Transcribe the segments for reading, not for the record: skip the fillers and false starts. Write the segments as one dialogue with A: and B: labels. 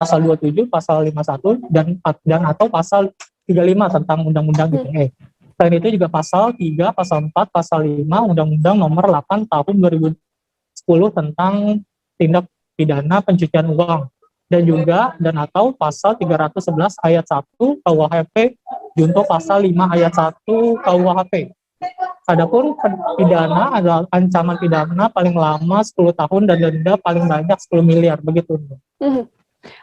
A: pasal 27, pasal 51 dan atau pasal 35 tentang Undang-Undang ITE. Selain itu juga pasal 3, pasal 4, pasal 5 Undang-Undang Nomor 8 Tahun 2010 tentang tindak pidana pencucian uang, dan juga atau pasal 311 ayat 1 KUHP junto pasal 5 ayat 1 KUHP. Adapun pidana adalah ancaman pidana paling lama 10 tahun dan denda paling banyak 10 miliar, begitu.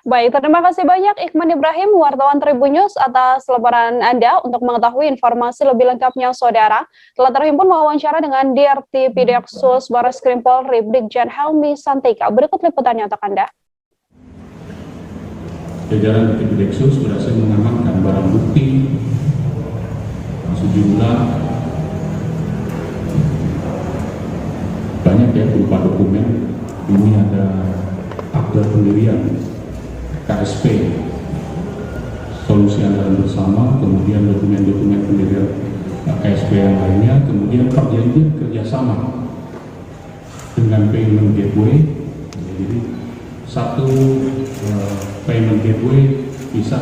B: Baik, terima kasih banyak Iqman Ibrahim, wartawan Tribun News, atas laporan Anda. Untuk mengetahui informasi lebih lengkapnya, Saudara telah terhimpun wawancara dengan DRT Pidaksus Barreskrim Polri Brigjen Helmi Santika. Berikut liputannya untuk Anda.
C: Jajaran DRT Pidaksus berhasil mengamankan barang bukti sejumlah banyak ya, berupa dokumen. Ini ada akta pendirian KSP Solusi Anggaran Bersama, kemudian dokumen-dokumen pendirian KSP yang lainnya, kemudian perjanjian kerjasama dengan payment gateway. Jadi satu payment gateway bisa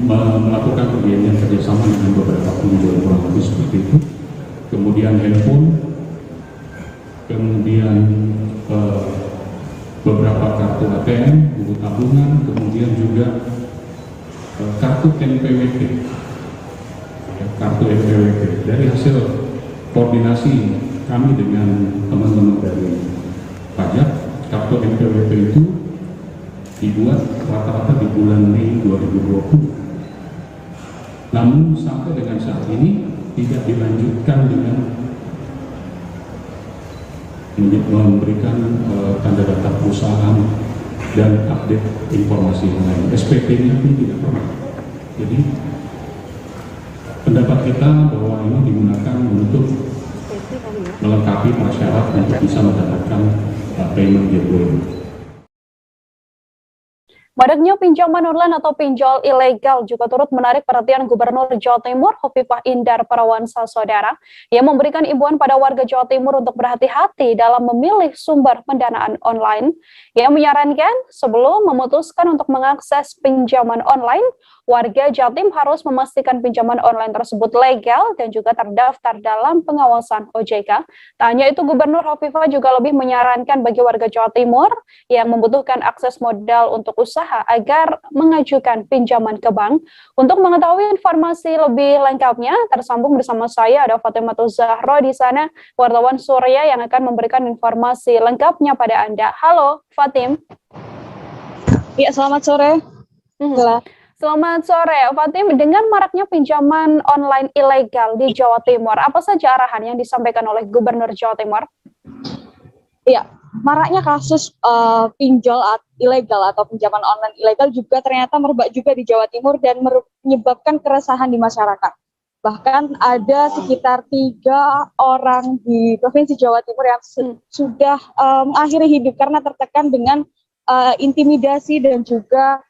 C: melakukan perjanjian kerjasama dengan beberapa penjual, kurang lebih seperti itu. Kemudian handphone, kemudian beberapa kartu ATM, buku tabungan, kemudian juga kartu NPWP. Kartu NPWP. Dari hasil koordinasi kami dengan teman-teman dari pajak, kartu NPWP itu dibuat rata-rata di bulan Mei 2020. Namun sampai dengan saat ini tidak dilanjutkan dengan memberikan tanda daftar perusahaan dan update informasi yang lain. SPT-nya pun tidak pernah. Jadi pendapat kita bahwa ini digunakan untuk melengkapi prasyarat untuk bisa mendapatkan payment gateway.
B: Maraknya pinjaman online atau pinjol ilegal juga turut menarik perhatian Gubernur Jawa Timur Hovifah Indar Parawansa, Saudara, yang memberikan imbauan pada warga Jawa Timur untuk berhati-hati dalam memilih sumber pendanaan online. Ia menyarankan sebelum memutuskan untuk mengakses pinjaman online, warga Jatim harus memastikan pinjaman online tersebut legal dan juga terdaftar dalam pengawasan OJK. Tak hanya itu, Gubernur Hovifah juga lebih menyarankan bagi warga Jawa Timur yang membutuhkan akses modal untuk usaha agar mengajukan pinjaman ke bank. Untuk mengetahui informasi lebih lengkapnya, tersambung bersama saya ada Fatimatul Zahro di sana, wartawan Surya yang akan memberikan informasi lengkapnya pada Anda. Halo, Fatim.
D: Ya, selamat sore.
B: Selamat sore, Fatim. Dengan maraknya pinjaman online ilegal di Jawa Timur, apa saja arahan yang disampaikan oleh Gubernur Jawa Timur?
D: Iya, maraknya kasus pinjol ilegal atau pinjaman online ilegal juga ternyata merebak juga di Jawa Timur dan menyebabkan keresahan di masyarakat. Bahkan ada sekitar 3 orang di Provinsi Jawa Timur yang sudah mengakhiri hidup karena tertekan dengan intimidasi dan juga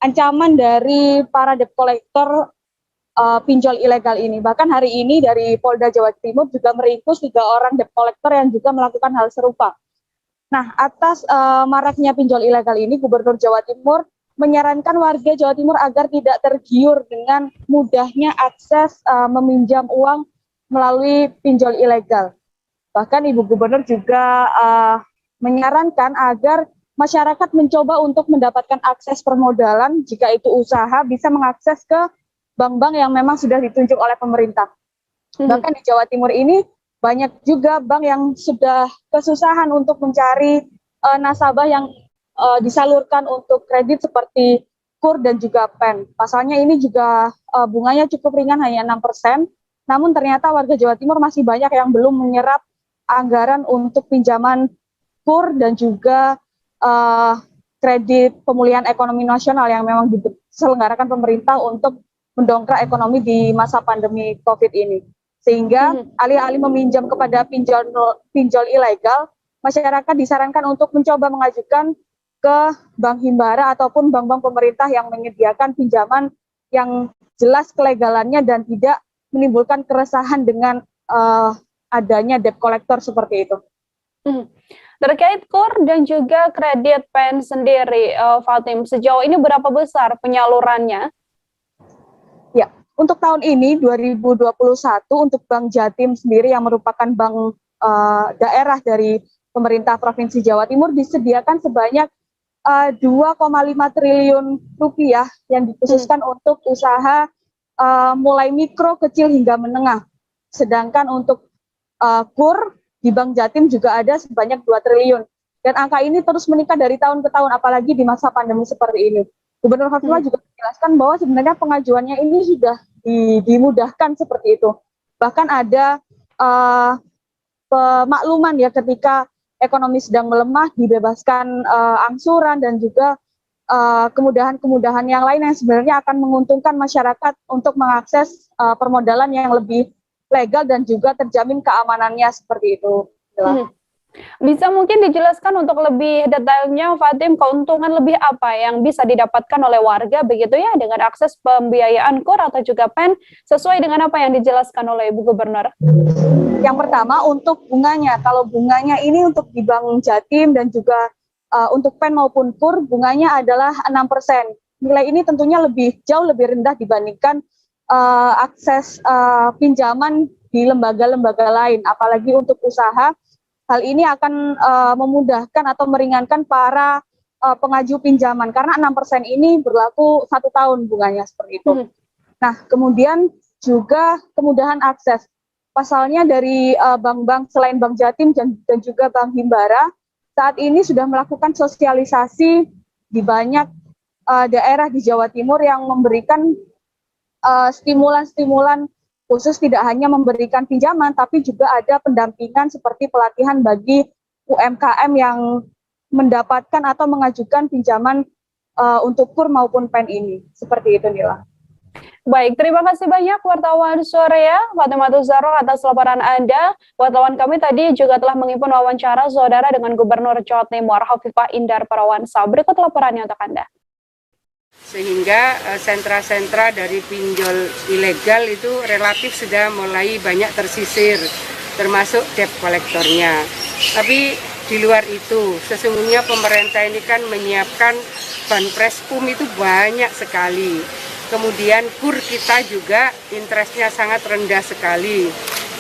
D: ancaman dari para debt collector pinjol ilegal ini. Bahkan hari ini dari Polda Jawa Timur juga meringkus 3 orang debt collector yang juga melakukan hal serupa. Nah, atas maraknya pinjol ilegal ini, Gubernur Jawa Timur menyarankan warga Jawa Timur agar tidak tergiur dengan mudahnya akses meminjam uang melalui pinjol ilegal. Bahkan Ibu Gubernur juga menyarankan agar masyarakat mencoba untuk mendapatkan akses permodalan jika itu usaha, bisa mengakses ke bank-bank yang memang sudah ditunjuk oleh pemerintah. Bahkan di Jawa Timur ini banyak juga bank yang sudah kesusahan untuk mencari nasabah yang disalurkan untuk kredit seperti KUR dan juga PEN. Pasalnya ini juga bunganya cukup ringan, hanya 6%. Namun ternyata warga Jawa Timur masih banyak yang belum menyerap anggaran untuk pinjaman KUR dan juga kredit pemulihan ekonomi nasional yang memang diselenggarakan pemerintah untuk mendongkrak ekonomi di masa pandemi COVID ini. Sehingga alih-alih meminjam kepada pinjol ilegal, masyarakat disarankan untuk mencoba mengajukan ke Bank Himbara ataupun bank-bank pemerintah yang menyediakan pinjaman yang jelas kelegalannya dan tidak menimbulkan keresahan dengan adanya debt collector seperti itu.
B: Terkait KUR dan juga kredit PEN sendiri, Fatim, sejauh ini berapa besar penyalurannya?
D: Ya, untuk tahun ini 2021 untuk Bank Jatim sendiri yang merupakan bank daerah dari pemerintah Provinsi Jawa Timur disediakan sebanyak 2,5 triliun rupiah yang dikhususkan untuk usaha mulai mikro, kecil hingga menengah. Sedangkan untuk KUR di Bank Jatim juga ada sebanyak 2 triliun. Dan angka ini terus meningkat dari tahun ke tahun, apalagi di masa pandemi seperti ini. Gubernur Khofifah juga menjelaskan bahwa sebenarnya pengajuannya ini sudah dimudahkan seperti itu. Bahkan ada pemakluman ya ketika ekonomi sedang melemah, dibebaskan angsuran dan juga kemudahan-kemudahan yang lain yang sebenarnya akan menguntungkan masyarakat untuk mengakses permodalan yang lebih legal dan juga terjamin keamanannya seperti itu.
B: Bisa mungkin dijelaskan untuk lebih detailnya, Fatim, keuntungan lebih apa yang bisa didapatkan oleh warga begitu ya dengan akses pembiayaan KUR atau juga PEN sesuai dengan apa yang dijelaskan oleh Ibu Gubernur?
D: Yang pertama untuk bunganya. Kalau bunganya ini untuk di Bank Jatim dan juga untuk PEN maupun KUR bunganya adalah 6%. Nilai ini tentunya jauh lebih rendah dibandingkan akses pinjaman di lembaga-lembaga lain, apalagi untuk usaha. Hal ini akan memudahkan atau meringankan para pengaju pinjaman karena 6% ini berlaku 1 tahun bunganya seperti itu. Nah, kemudian juga kemudahan akses. Pasalnya dari bank-bank selain Bank Jatim dan juga Bank Himbara saat ini sudah melakukan sosialisasi di banyak daerah di Jawa Timur yang memberikan stimulan-stimulan khusus, tidak hanya memberikan pinjaman, tapi juga ada pendampingan seperti pelatihan bagi UMKM yang mendapatkan atau mengajukan pinjaman untuk KUR maupun PEN ini. Seperti itu, Nila.
B: Baik, terima kasih banyak wartawan Surya Fatimah Zahro atas laporan Anda. Wartawan kami tadi juga telah menghimpun wawancara saudara dengan Gubernur Jawa Timur Khofifah Indar Parawansa. Berikut laporannya untuk Anda.
E: Sehingga sentra-sentra dari pinjol ilegal itu relatif sudah mulai banyak tersisir, termasuk debt kolektornya. Tapi di luar itu, sesungguhnya pemerintah ini kan menyiapkan banpres PUM itu banyak sekali. Kemudian KUR kita juga interestnya sangat rendah sekali.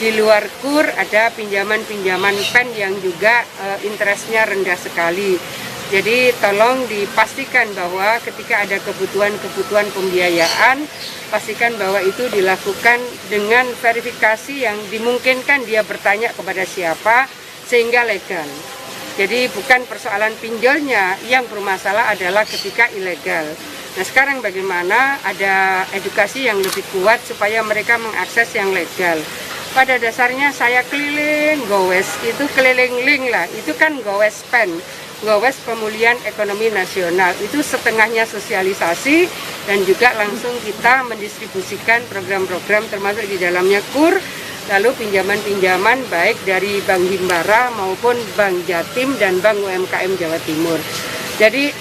E: Di luar KUR ada pinjaman-pinjaman PEN yang juga interestnya rendah sekali. Jadi tolong dipastikan bahwa ketika ada kebutuhan-kebutuhan pembiayaan, pastikan bahwa itu dilakukan dengan verifikasi yang dimungkinkan dia bertanya kepada siapa sehingga legal. Jadi bukan persoalan pinjolnya yang bermasalah adalah ketika ilegal. Nah sekarang bagaimana ada edukasi yang lebih kuat supaya mereka mengakses yang legal. Pada dasarnya saya keliling Gowes, itu keliling link lah, itu kan Gowes PEN. Gowes Pemulihan Ekonomi Nasional itu setengahnya sosialisasi dan juga langsung kita mendistribusikan program-program termasuk di dalamnya KUR, lalu pinjaman-pinjaman baik dari Bank Himbara maupun Bank Jatim dan Bank UMKM Jawa Timur. Jadi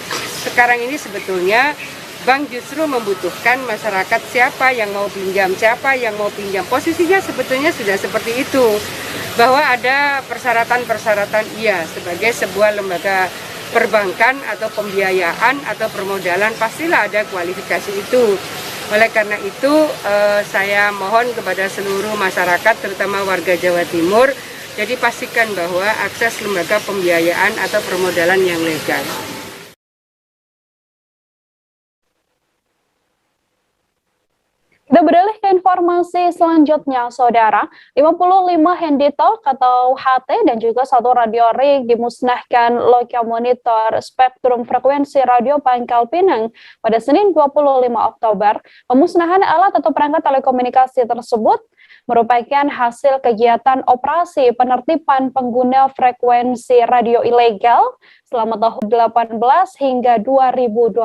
E: sekarang ini sebetulnya bank justru membutuhkan masyarakat siapa yang mau pinjam, siapa yang mau pinjam. Posisinya sebetulnya sudah seperti itu. Bahwa ada persyaratan-persyaratan iya sebagai sebuah lembaga perbankan atau pembiayaan atau permodalan pastilah ada kualifikasi itu. Oleh karena itu saya mohon kepada seluruh masyarakat terutama warga Jawa Timur jadi pastikan bahwa akses lembaga pembiayaan atau permodalan yang legal.
B: Kita beralih ke informasi selanjutnya, Saudara. 55 handytalk atau HT dan juga 1 radio rig dimusnahkan Loka Monitor Spektrum Frekuensi Radio Pangkal Pinang pada Senin 25 Oktober. Pemusnahan alat atau perangkat telekomunikasi tersebut merupakan hasil kegiatan operasi penertiban pengguna frekuensi radio ilegal selama tahun 2018 hingga 2020.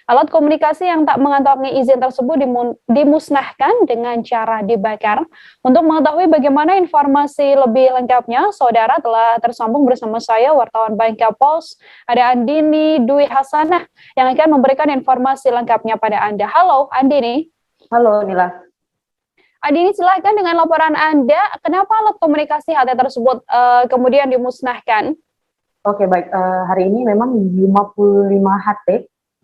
B: Alat komunikasi yang tak mengantongi izin tersebut dimusnahkan dengan cara dibakar. Untuk mengetahui bagaimana informasi lebih lengkapnya, Saudara telah tersambung bersama saya, wartawan Bangka Pos, ada Andini Dwi Hasanah yang akan memberikan informasi lengkapnya pada Anda. Halo, Andini.
F: Halo, Nila.
B: Andini, silahkan dengan laporan Anda, kenapa alat komunikasi HT tersebut kemudian dimusnahkan?
F: Oke, baik. Hari ini memang 55 HT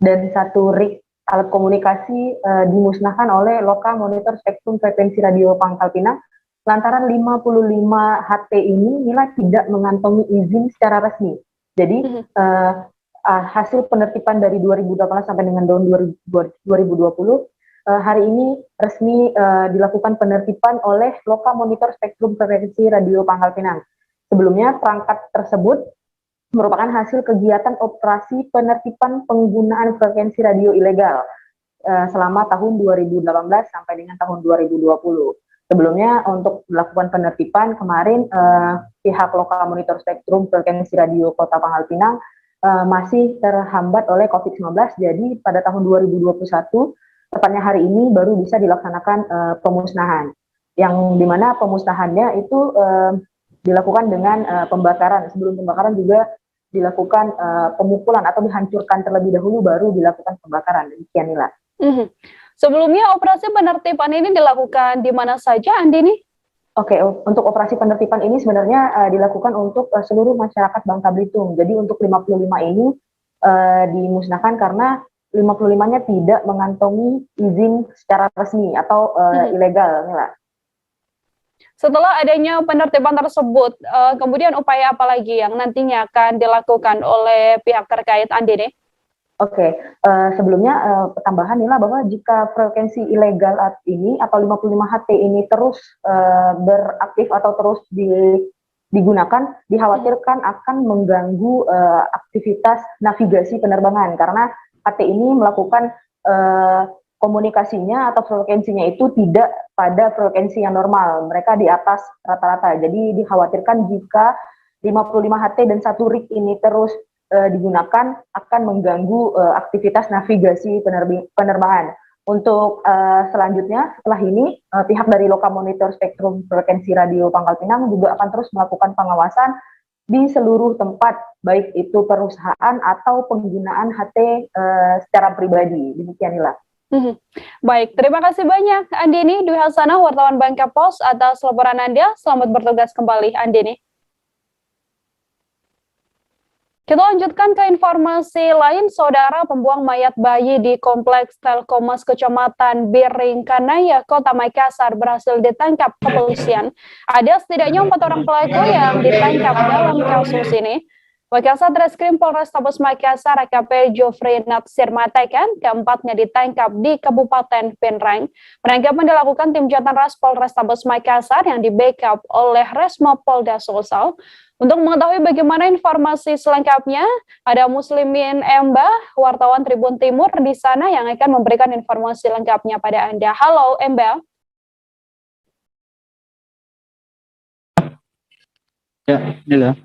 F: dan 1 rig alat komunikasi dimusnahkan oleh Loka Monitor Spektrum Frekuensi Radio Pangkal Pinang lantaran 55 HT ini nilai tidak mengantongi izin secara resmi. Jadi hasil penertiban dari 2018 sampai dengan tahun 2020 hari ini resmi dilakukan penertiban oleh Loka Monitor Spektrum Frekuensi Radio Pangkal Pinang. Sebelumnya perangkat tersebut merupakan hasil kegiatan operasi penertiban penggunaan frekuensi radio ilegal selama tahun 2018 sampai dengan tahun 2020. Sebelumnya untuk melakukan penertiban kemarin pihak Lokal Monitor Spektrum Frekuensi Radio Kota Pangkal Pinang masih terhambat oleh COVID-19. Jadi pada tahun 2021 tepatnya hari ini baru bisa dilaksanakan pemusnahan. Yang dimana pemusnahannya itu dilakukan dengan pembakaran. Sebelum pembakaran juga dilakukan pemukulan atau dihancurkan terlebih dahulu baru dilakukan pembakaran. Demikian Nila.
B: Sebelumnya operasi penertiban ini dilakukan di mana saja, Andini?
F: Oke, untuk operasi penertiban ini sebenarnya dilakukan untuk seluruh masyarakat Bangka Belitung. Jadi untuk 55 ini dimusnahkan karena 55-nya tidak mengantongi izin secara resmi atau ilegal, Nila.
B: Setelah adanya penertiban tersebut, kemudian upaya apa lagi yang nantinya akan dilakukan oleh pihak terkait, Andini?
F: Oke, sebelumnya tambahan Nila bahwa jika frekuensi ilegal ini atau 55 HT ini terus beraktif atau terus digunakan, dikhawatirkan akan mengganggu aktivitas navigasi penerbangan karena HT ini melakukan komunikasinya atau frekuensinya itu tidak pada frekuensi yang normal, mereka di atas rata-rata. Jadi dikhawatirkan jika 55 HT dan 1 rig ini terus digunakan akan mengganggu aktivitas navigasi penerbangan. Untuk selanjutnya setelah ini pihak dari Loka Monitor Spektrum Frekuensi Radio Pangkal Pinang juga akan terus melakukan pengawasan di seluruh tempat baik itu perusahaan atau penggunaan HT secara pribadi. Demikian Nila.
B: Baik, terima kasih banyak Andini Dwi Hasanah, wartawan Bangka Pos atas laporan Anda. Selamat bertugas kembali, Andini. Kita lanjutkan ke informasi lain, saudara. Pembuang mayat bayi di Kompleks Telkomas Kecamatan Biringkanaya, Kota Makassar berhasil ditangkap kepolisian. Ada setidaknya 4 orang pelaku yang ditangkap dalam kasus ini. Wakasat Reskrim Polrestabes Makassar AKP Jofri Natsir mengatakan keempatnya ditangkap di Kabupaten Pinrang. Penangkapan dilakukan tim Jatan Ras Polrestabes Makassar yang di-backup oleh Resmo Polda Sulsel. Untuk mengetahui bagaimana informasi selengkapnya, ada Muslimin Emba, wartawan Tribun Timur di sana yang akan memberikan informasi lengkapnya pada Anda. Halo Emba.
G: Ya, inilah.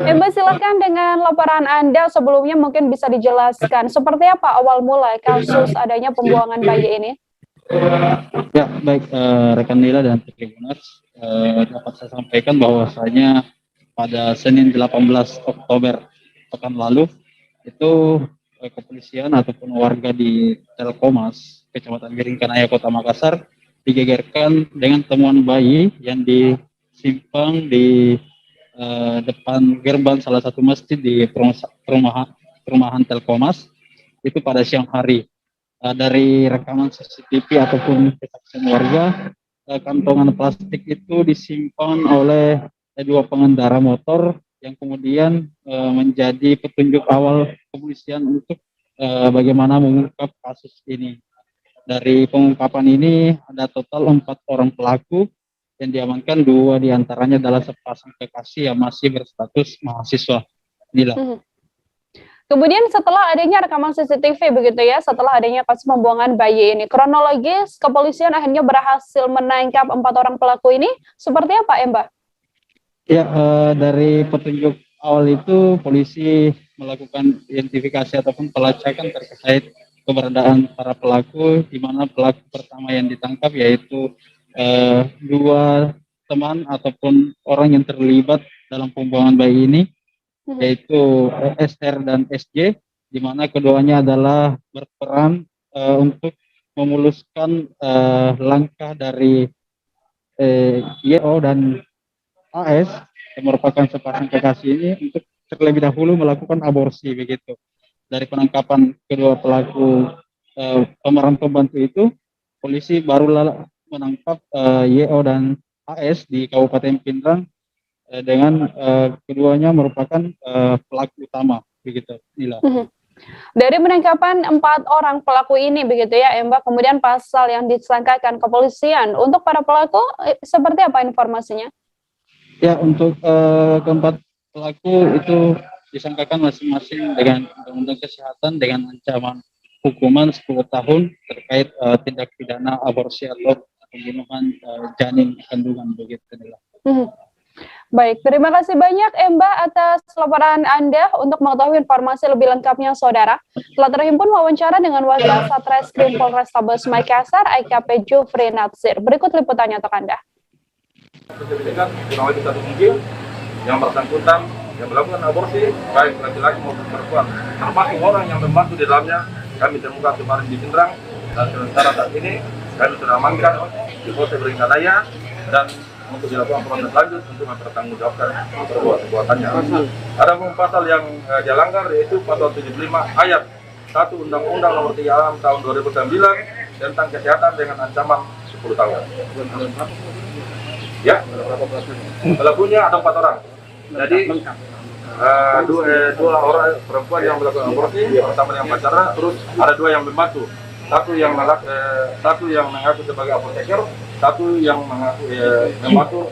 B: Emba, silakan dengan laporan Anda. Sebelumnya mungkin bisa dijelaskan seperti apa awal mula kasus adanya pembuangan bayi ini?
G: Ya, baik rekan Nila dan Tribuners, dapat saya sampaikan bahwasanya pada Senin 18 Oktober pekan lalu itu kepolisian ataupun warga di Telkomas Kecamatan Biringkanaya Kota Makassar digegerkan dengan temuan bayi yang disimpang di depan gerbang salah satu masjid di perumahan Telkomas itu pada siang hari. Dari rekaman CCTV ataupun kesaksian warga, kantongan plastik itu disimpan oleh 2 pengendara motor yang kemudian menjadi petunjuk awal kepolisian untuk bagaimana mengungkap kasus ini. Dari pengungkapan ini ada total 4 orang pelaku yang diamankan, 2 diantaranya adalah sepasang kekasih yang masih berstatus mahasiswa. Inilah.
B: Kemudian setelah adanya rekaman CCTV begitu ya, setelah adanya kasus pembuangan bayi ini, kronologis kepolisian akhirnya berhasil menangkap 4 orang pelaku ini, seperti apa Emba?
G: Ya, dari petunjuk awal itu polisi melakukan identifikasi ataupun pelacakan terkait keberadaan para pelaku, di mana pelaku pertama yang ditangkap yaitu 2 teman ataupun orang yang terlibat dalam pembuangan bayi ini, yaitu SR dan SJ, di mana keduanya adalah berperan untuk memuluskan langkah dari YO dan AS yang merupakan sepasang kekasih ini untuk terlebih dahulu melakukan aborsi begitu. Dari penangkapan kedua pelaku pemeran pembantu itu, polisi baru menangkap YO dan AS di Kabupaten Pindrang dengan keduanya merupakan pelaku utama begitu. Nila.
B: Dari penangkapan 4 orang pelaku ini begitu ya, Mbak, kemudian pasal yang disangkakan kepolisian untuk para pelaku seperti apa informasinya?
G: Ya, untuk keempat pelaku itu disangkakan masing-masing dengan undang-undang kesehatan dengan ancaman hukuman 10 tahun terkait tindak pidana aborsi atau pembunuhan janin kandungan begitu.
B: Baik, terima kasih banyak Mbak atas laporan Anda. Untuk mengetahui informasi lebih lengkapnya, Saudara, telah terhimpun wawancara dengan Wakil Satreskrim Polrestabes Makassar, AKP Jufri Natsir. Berikut liputannya untuk Anda.
H: Yang bersangkutan yang melakukan aborsi, baik laki-laki maupun perempuan, termasuk orang yang membantu di dalamnya, kami temukan kemarin di Pindrang, dan sementara saat ini kami sudah amankan di Polsek Beringharaya dan untuk dilakukan proses lanjut untuk mempertanggungjawabkan perbuatannya. Ada pasal yang dia langgar, yaitu pasal 75 ayat 1 Undang-Undang Nomor 3 Tahun 2009 tentang kesehatan dengan ancaman 10 tahun. Ya, pelakunya ada 4 orang. Jadi dua orang perempuan yang melakukan aborsi, pertama yang pacaran, terus ada 2 yang membantu. Satu yang mengaku sebagai apoteker, satu yang membantu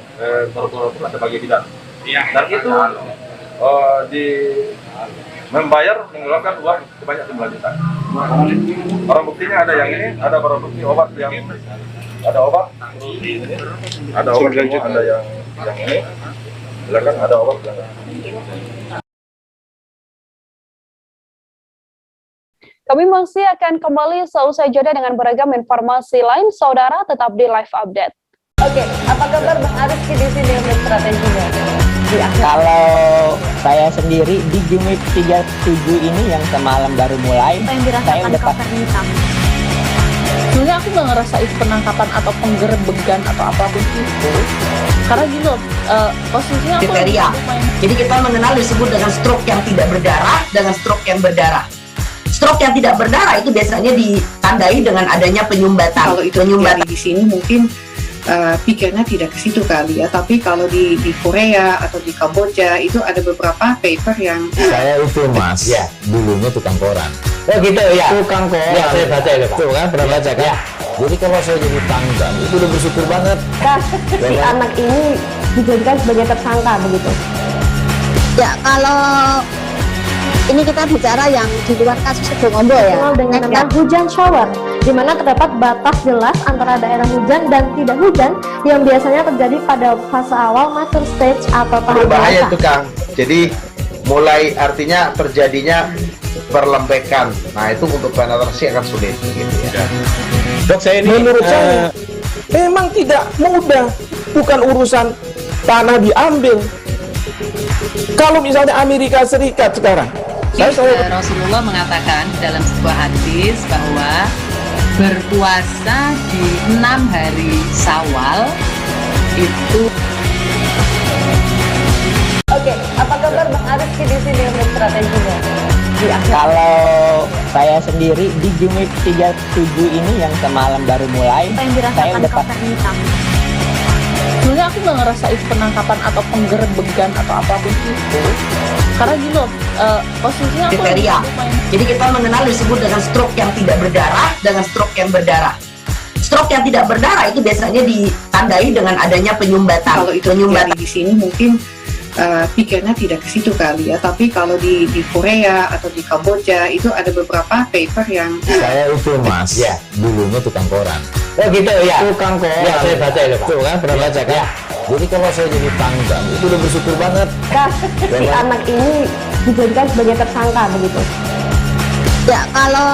H: berpura-pura sebagai bidan. Dan itu membayar mengeluarkan uang sebanyak 9 juta. Barang buktinya ada yang ini, ada barang bukti obat yang ada obat yang ini. Silakan, ada obat silakan.
B: Kami masih akan kembali seusai jeda dengan beragam informasi lain. Saudara tetap di Live Update.
I: Oke, apa kabar Bang Ariski di sini untuk strateginya?
J: Kalau saya sendiri di Jumip 37 ini yang semalam baru mulai, saya udah
K: sebenarnya aku nggak ngerasa itu penangkapan atau penggerebegan atau apapun itu, karena gini loh, posisinya
I: kriteria. Jadi kita mengenal disebut dengan stroke yang tidak berdarah dengan stroke yang berdarah. Stroke yang tidak berdarah itu biasanya ditandai dengan adanya penyumbatan.
L: Kalau itu penyumbatan di sini mungkin pikirnya tidak ke situ kali ya, tapi kalau di Korea atau di Kamboja itu ada beberapa paper yang
M: saya itu mas, ya dulunya tukang koran. Oh gitu ya, tukang koran. Ya saya baca ya Pak. Tuh kan pernah baca kan? Ya. Jadi kalau saya jadi tanggal itu udah bersyukur banget.
F: Si anak ini dijadikan sebagai tersangka begitu.
I: Ya, kalau ini kita bicara yang di luar kasus Sebongombo ya.
F: Dengan nama hujan shower, di mana terdapat batas jelas antara daerah hujan dan tidak hujan yang biasanya terjadi pada fase awal mature stage atau tahap
N: berbahaya itu Kang. Jadi mulai artinya terjadinya perlembekan. Nah itu untuk penetrasi akan sulit gitu ya.
M: Dok saya ini
O: menurut saya memang tidak mudah, bukan urusan tanah diambil. Kalau misalnya Amerika Serikat sekarang,
P: Rasulullah mengatakan dalam sebuah hadis bahwa berpuasa di 6 hari Syawal itu.
I: Oke, apa kabar Bang Ariski di sini untuk strateginya?
J: Kalau saya sendiri di Jumip 37 ini yang semalam baru mulai, saya udah
K: sebenarnya aku nggak ngerasa itu penangkapan atau penggerebegan atau apapun itu, karena gini loh, posisinya
I: kriteria. Jadi kita mengenal disebut dengan stroke yang tidak berdarah dengan stroke yang berdarah. Stroke yang tidak berdarah itu biasanya ditandai dengan adanya penyumbatan.
L: Kalau itu penyumbatan di sini mungkin pikirnya tidak ke situ kali ya, tapi kalau di Korea atau di Kamboja itu ada beberapa paper yang
M: saya itu mas, ya dulunya tukang koran. Oh gitu ya, tukang koran. Ya saya baca ya Pak. Tuh kan pernah baca kan? Ya. Jadi kalau saya jadi tanggal itu udah bersyukur banget.
F: Si anak ini dijadikan sebagai tersangka begitu.
I: Ya, kalau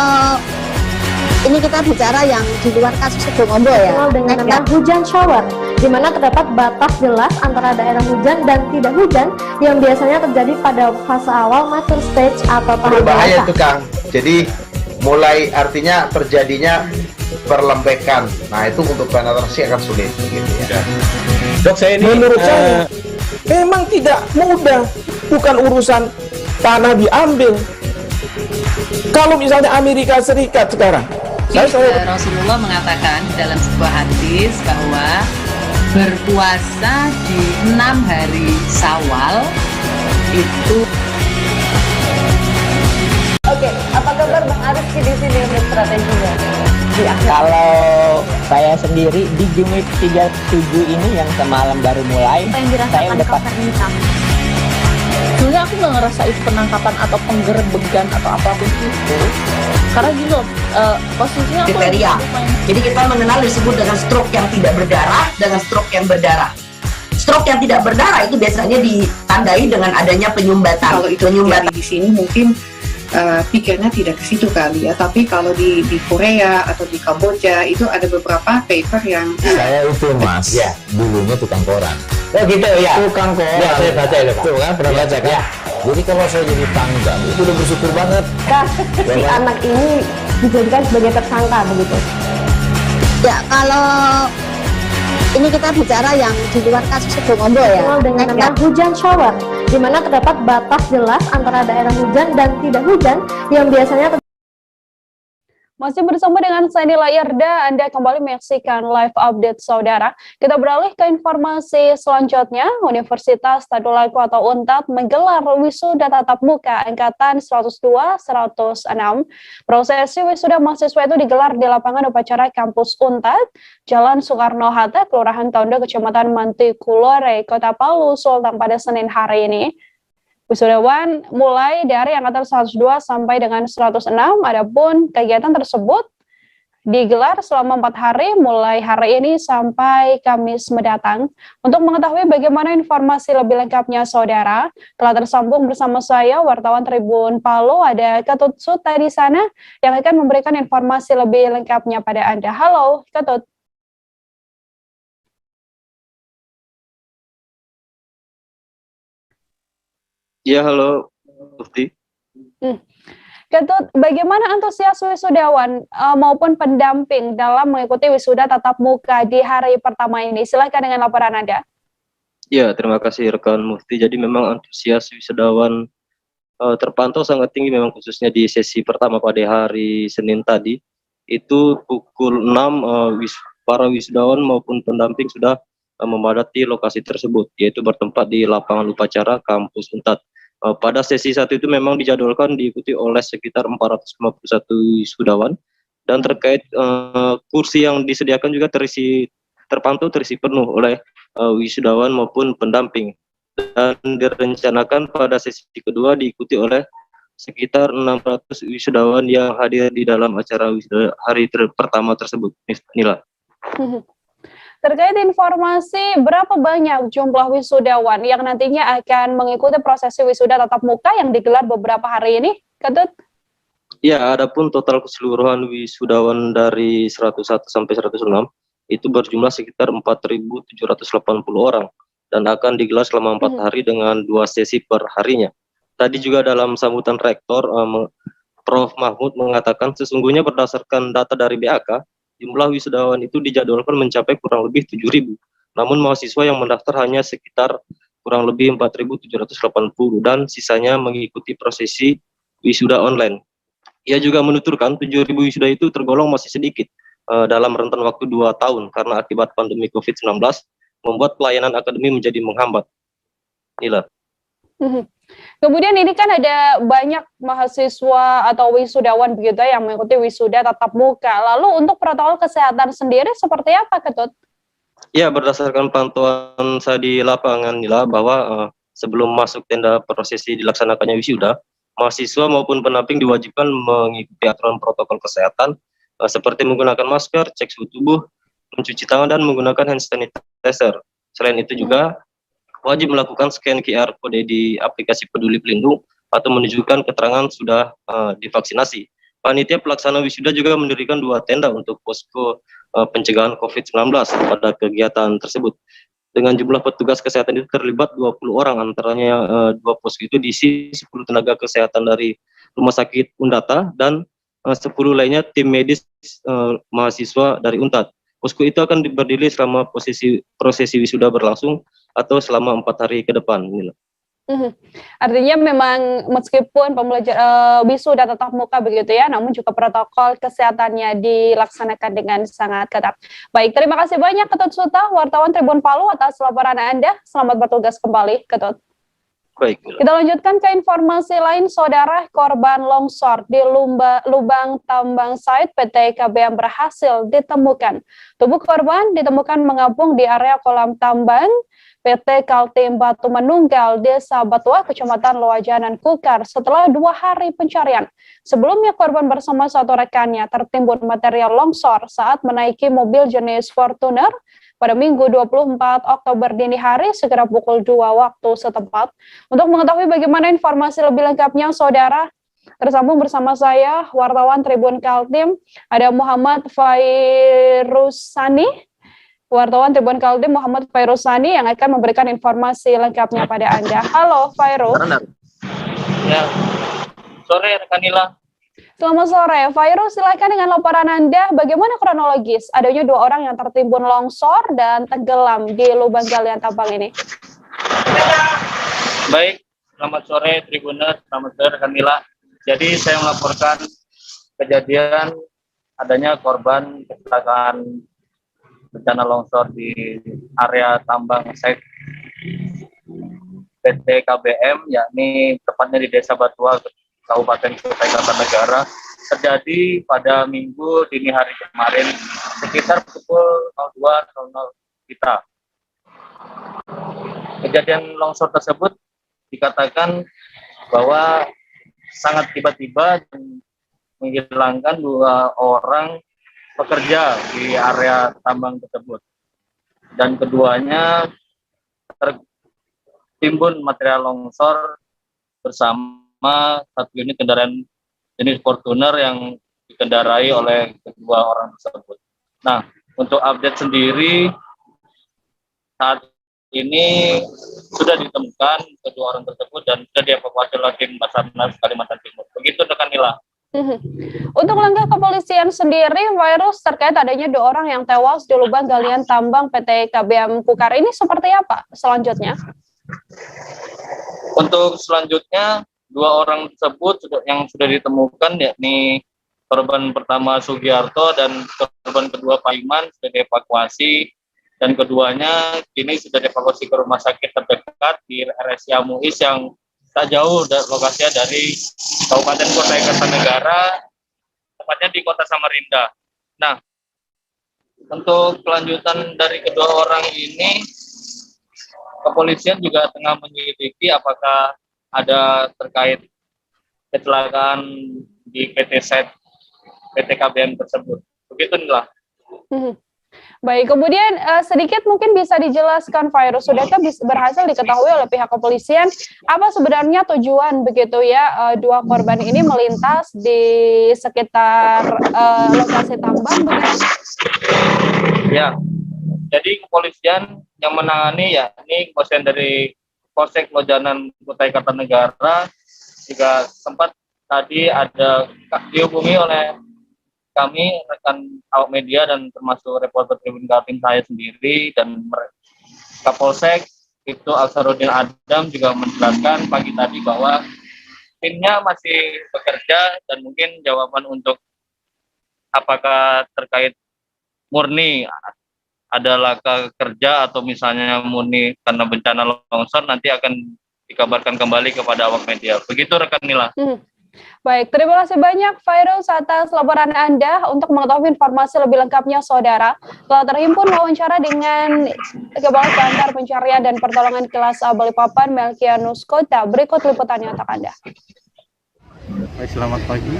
I: ini kita bicara yang di luar kasus Sebongombo ya.
F: Dengan nama hujan shower, di mana terdapat batas jelas antara daerah hujan dan tidak hujan yang biasanya terjadi pada fase awal mature stage atau tahap
N: berbahaya itu Kang. Jadi mulai artinya terjadinya berlembekan. Nah itu untuk penetrasi akan sulit gitu ya.
M: Dok, saya ini
O: Menurut saya memang tidak mudah, bukan urusan tanah diambil. Kalau misalnya Amerika Serikat sekarang,
P: Rasulullah mengatakan dalam sebuah hadis bahwa berpuasa di 6 hari Syawal itu.
K: Oke, apa kabar Bang Ariski di sini untuk strateginya?
J: Kalau saya sendiri di Game Week 37 ini yang semalam baru mulai, saya udah
K: Sebenarnya aku nggak ngerasa itu penangkapan atau penggerebegan atau apapun itu, karena gini loh, posisinya aku
I: kriteria. Jadi kita mengenal disebut dengan stroke yang tidak berdarah dengan stroke yang berdarah. Stroke yang tidak berdarah itu biasanya ditandai dengan adanya penyumbatan.
L: Kalau itu terjadi di sini mungkin pikirnya tidak ke situ kali ya, tapi kalau di Korea atau di Kamboja itu ada beberapa paper yang
M: saya itu Mas, ya dulunya tukang koran. Oh gitu ya. Tukang koran. Ya saya baca ya Pak. Tuh kan pernah baca kan? Ya. Jadi kalau saya jadi tanggal itu udah bersyukur banget.
F: Si anak ini dijadikan sebagai tersangka begitu.
Q: Ya kalau ini kita bicara yang di luar kasus Situbondo ya.
F: Dengan nama hujan shower, di mana terdapat batas jelas antara daerah hujan dan tidak hujan yang biasanya
B: Masih bersama dengan saya Nila Irda, Anda kembali menyaksikan live update saudara. Kita beralih ke informasi selanjutnya. Universitas Tadulako atau UNTAD menggelar wisuda tatap muka angkatan 102-106. Prosesi wisuda mahasiswa itu digelar di lapangan upacara kampus UNTAD, Jalan Soekarno-Hatta, Kelurahan Tondo, Kecamatan Mantikulore, Kota Palu, Sulteng pada Senin hari ini. Wisudawan mulai dari angkatan 102 sampai dengan 106, adapun kegiatan tersebut digelar selama 4 hari mulai hari ini sampai Kamis mendatang. Untuk mengetahui bagaimana informasi lebih lengkapnya saudara, telah tersambung bersama saya wartawan Tribun Palu, ada Ketut Suta di sana yang akan memberikan informasi lebih lengkapnya pada Anda. Halo Ketut.
R: Ya, halo, Mufti.
B: Ketut, bagaimana antusias wisudawan maupun pendamping dalam mengikuti wisuda tatap muka di hari pertama ini? Silakan dengan laporan Anda.
R: Ya, terima kasih rekan Mufti. Jadi memang antusias wisudawan terpantau sangat tinggi memang khususnya di sesi pertama pada hari Senin tadi. Itu pukul 6 para wisudawan maupun pendamping sudah memadati lokasi tersebut, yaitu bertempat di lapangan upacara kampus UNTAD. Pada sesi 1 itu memang dijadwalkan diikuti oleh sekitar 451 wisudawan, dan terkait kursi yang disediakan juga terpantau terisi penuh oleh wisudawan maupun pendamping, dan direncanakan pada sesi kedua diikuti oleh sekitar 600 wisudawan yang hadir di dalam acara wisuda hari pertama tersebut. Nila.
B: Terkait informasi berapa banyak jumlah wisudawan yang nantinya akan mengikuti prosesi wisuda tatap muka yang digelar beberapa hari ini, Ketut?
R: Ya, adapun total keseluruhan wisudawan dari 101 sampai 106 itu berjumlah sekitar 4.780 orang dan akan digelar selama 4 hari dengan 2 sesi per harinya. Tadi juga dalam sambutan rektor, Prof. Mahmud mengatakan sesungguhnya berdasarkan data dari BAK, jumlah wisudawan itu dijadwalkan mencapai kurang lebih 7.000. Namun mahasiswa yang mendaftar hanya sekitar kurang lebih 4.780 dan sisanya mengikuti prosesi wisuda online. Ia juga menuturkan 7.000 wisuda itu tergolong masih sedikit dalam rentan waktu 2 tahun karena akibat pandemi COVID-19 membuat pelayanan akademi menjadi menghambat. Nila.
B: Kemudian ini kan ada banyak mahasiswa atau wisudawan begitu yang mengikuti wisuda tatap muka. Lalu untuk protokol kesehatan sendiri seperti apa, Ketut?
R: Ya, berdasarkan pantauan saya di lapangan, Nila, bahwa sebelum masuk tenda prosesi dilaksanakannya wisuda, mahasiswa maupun pendamping diwajibkan mengikuti aturan protokol kesehatan seperti menggunakan masker, cek suhu tubuh, mencuci tangan, dan menggunakan hand sanitizer. Selain itu juga wajib melakukan scan QR kode di aplikasi Peduli Pelindung atau menunjukkan keterangan sudah divaksinasi. Panitia pelaksana wisuda juga mendirikan 2 tenda untuk posko pencegahan COVID-19 pada kegiatan tersebut. Dengan jumlah petugas kesehatan itu terlibat 20 orang, antaranya 2 posko itu diisi 10 tenaga kesehatan dari Rumah Sakit Undata dan 10 lainnya tim medis mahasiswa dari UNTAD. Posko itu akan berdiri selama prosesi wisuda berlangsung atau selama 4 hari ke depan.
B: Artinya memang meskipun wisuda tatap muka begitu ya, namun juga protokol kesehatannya dilaksanakan dengan sangat ketat. Baik, terima kasih banyak Ketut Suta, wartawan Tribun Palu atas laporan Anda. Selamat bertugas kembali, Ketut.
R: Baik.
B: Kita lanjutkan ke informasi lain, saudara. Korban longsor di lubang tambang sawit PT KBM berhasil ditemukan. Tubuh korban ditemukan mengapung di area kolam tambang PT Kaltim Batu Manunggal, Desa Batua, Kecamatan Loajanan, Kukar setelah 2 hari pencarian. Sebelumnya korban bersama satu rekannya tertimbun material longsor saat menaiki mobil jenis Fortuner pada Minggu 24 Oktober dini hari sekitar pukul 2 waktu setempat. Untuk mengetahui bagaimana informasi lebih lengkapnya, saudara, tersambung bersama saya, wartawan Tribun Kaltim, ada Muhammad Fairusani. Wartawan Tribun Kaltim Muhammad Fairusani yang akan memberikan informasi lengkapnya pada Anda. Halo, Fairu.
S: Ya, sore rekan Nila.
B: Selamat sore, Fairu. Silakan dengan laporan Anda. Bagaimana kronologis adanya 2 orang yang tertimbun longsor dan tenggelam di lubang galian tambang ini?
S: Baik, selamat sore Tribuners, selamat sore rekan Nila. Jadi saya melaporkan kejadian adanya korban kecelakaan bencana longsor di area tambang site PT KBM, yakni tepatnya di Desa Batua, Kabupaten Kutai Kartanegara, terjadi pada Minggu dini hari kemarin sekitar pukul 02.00 kita. Kejadian longsor tersebut dikatakan bahwa sangat tiba-tiba dan menghilangkan 2 orang pekerja di area tambang tersebut, dan keduanya tertimbun material longsor bersama 1 unit kendaraan jenis Fortuner yang dikendarai oleh kedua orang tersebut. Nah, untuk update sendiri saat ini sudah ditemukan kedua orang tersebut dan sudah dievakuasi oleh tim Basarnas Kalimantan Timur. Begitu rekan Nila.
B: Untuk langkah kepolisian sendiri, virus terkait adanya 2 orang yang tewas di lubang galian tambang PT KBM Kukar ini seperti apa selanjutnya?
S: Untuk selanjutnya 2 orang tersebut yang sudah ditemukan, yakni korban pertama Sugiarto dan korban kedua Paiman sudah dievakuasi, dan keduanya kini sudah dievakuasi ke rumah sakit terdekat di RSIA Muis yang tak jauh lokasinya dari Kabupaten Kutai Kartanegara, tepatnya di Kota Samarinda. Nah, untuk kelanjutan dari kedua orang ini, kepolisian juga tengah menyelidiki apakah ada terkait kecelakaan di PT KBM tersebut. Begitulah.
B: Baik, kemudian sedikit mungkin bisa dijelaskan, Virus, sudahkah berhasil diketahui oleh pihak kepolisian apa sebenarnya tujuan begitu ya 2 korban ini melintas di sekitar lokasi tambang begitu?
S: Ya, jadi kepolisian yang menangani yakni kepolisian dari Polsek Lojanan Kutai Kartanegara juga sempat tadi ada dihubungi oleh kami, rekan awak media dan termasuk reporter Tribun Kaltim saya sendiri, dan Kapolsek itu Alsaruddin Adam juga menjelaskan pagi tadi bahwa timnya masih bekerja dan mungkin jawaban untuk apakah terkait murni adalah kerja atau misalnya murni karena bencana longsor nanti akan dikabarkan kembali kepada awak media. Begitu rekan Nila.
B: Baik, terima kasih banyak Fairuz atas laporan Anda. Untuk mengetahui informasi lebih lengkapnya, saudara, telah terhimpun wawancara dengan Kepala Kantor Pencarian dan Pertolongan Kelas A Balikpapan, Melkianus Kota. Berikut liputannya untuk Anda.
T: Baik, selamat pagi.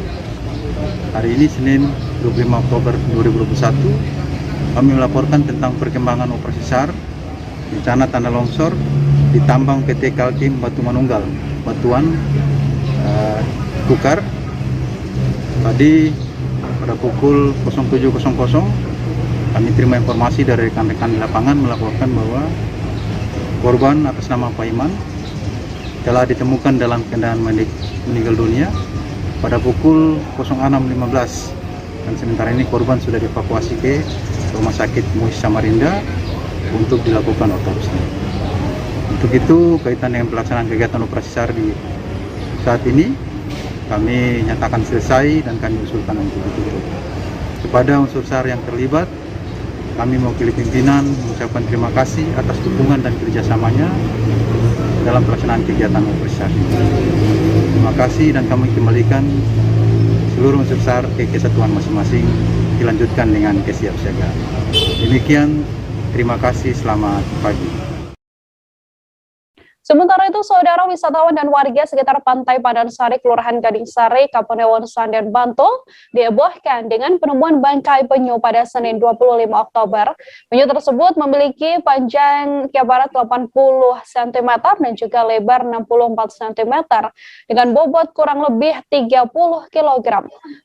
T: Hari ini Senin 25 Oktober 2021, kami melaporkan tentang perkembangan operasi SAR bencana tanah longsor di tambang PT Kaltim Batu Manunggal, Batuan Kukar. Tadi pada pukul 07.00 kami terima informasi dari rekan-rekan di lapangan melaporkan bahwa korban atas nama Paiman telah ditemukan dalam keadaan meninggal dunia pada pukul 06.15 dan sementara ini korban sudah dievakuasi ke Rumah Sakit MUIS Samarinda untuk dilakukan otopsi. Untuk itu, kaitan dengan pelaksanaan kegiatan operasi SAR di saat ini, kami nyatakan selesai dan kami usulkan untuk ditutup. Kepada unsur SAR yang terlibat, kami mewakili pimpinan mengucapkan terima kasih atas dukungan dan kerjasamanya dalam pelaksanaan kegiatan operasi SAR. Terima kasih dan kami kembalikan seluruh unsur SAR ke kesatuan masing-masing, dilanjutkan dengan kesiapsiagaan. Demikian, terima kasih, selamat pagi.
B: Sementara itu, saudara wisatawan dan warga sekitar Pantai Pandansari, Kelurahan Gading Sari, Kapanewon Sandan, Bantul, dihebohkan dengan penemuan bangkai penyu pada Senin 25 Oktober. Penyu tersebut memiliki panjang kiabarat 80 cm dan juga lebar 64 cm dengan bobot kurang lebih 30 kg.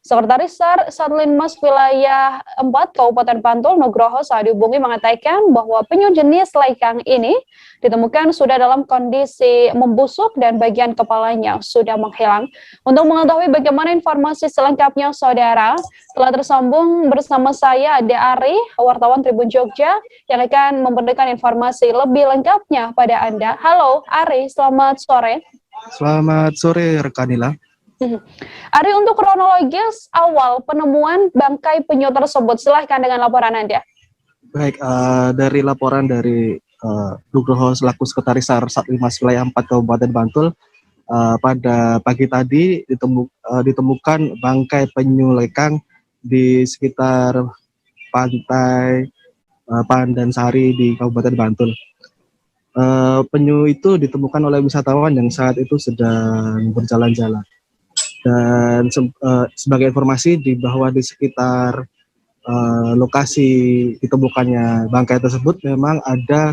B: Sekretaris SAR Satlinmas Wilayah 4 Kabupaten Bantul, Nugroho Sadibungi mengatakan bahwa penyu jenis lekang ini ditemukan sudah dalam kondisi membusuk dan bagian kepalanya sudah menghilang. Untuk mengetahui bagaimana informasi selengkapnya, saudara, telah tersambung bersama saya Ade Ari, wartawan Tribun Jogja, yang akan memberikan informasi lebih lengkapnya pada Anda. Halo Ari, selamat sore.
U: Selamat sore rekanila.
B: Ari, untuk kronologis awal penemuan bangkai penyu tersebut, silahkan dengan laporan Anda.
U: Baik, dari laporan dari Nugroho selaku Sekretaris SAR Satlinmas Wilayah 4 Kabupaten Bantul, pada pagi tadi ditemukan bangkai penyu lekang di sekitar Pantai Pandansari di Kabupaten Bantul. Penyu itu ditemukan oleh wisatawan yang saat itu sedang berjalan-jalan. Dan sebagai informasi, bahwa di sekitar lokasi ditemukannya bangkai tersebut memang ada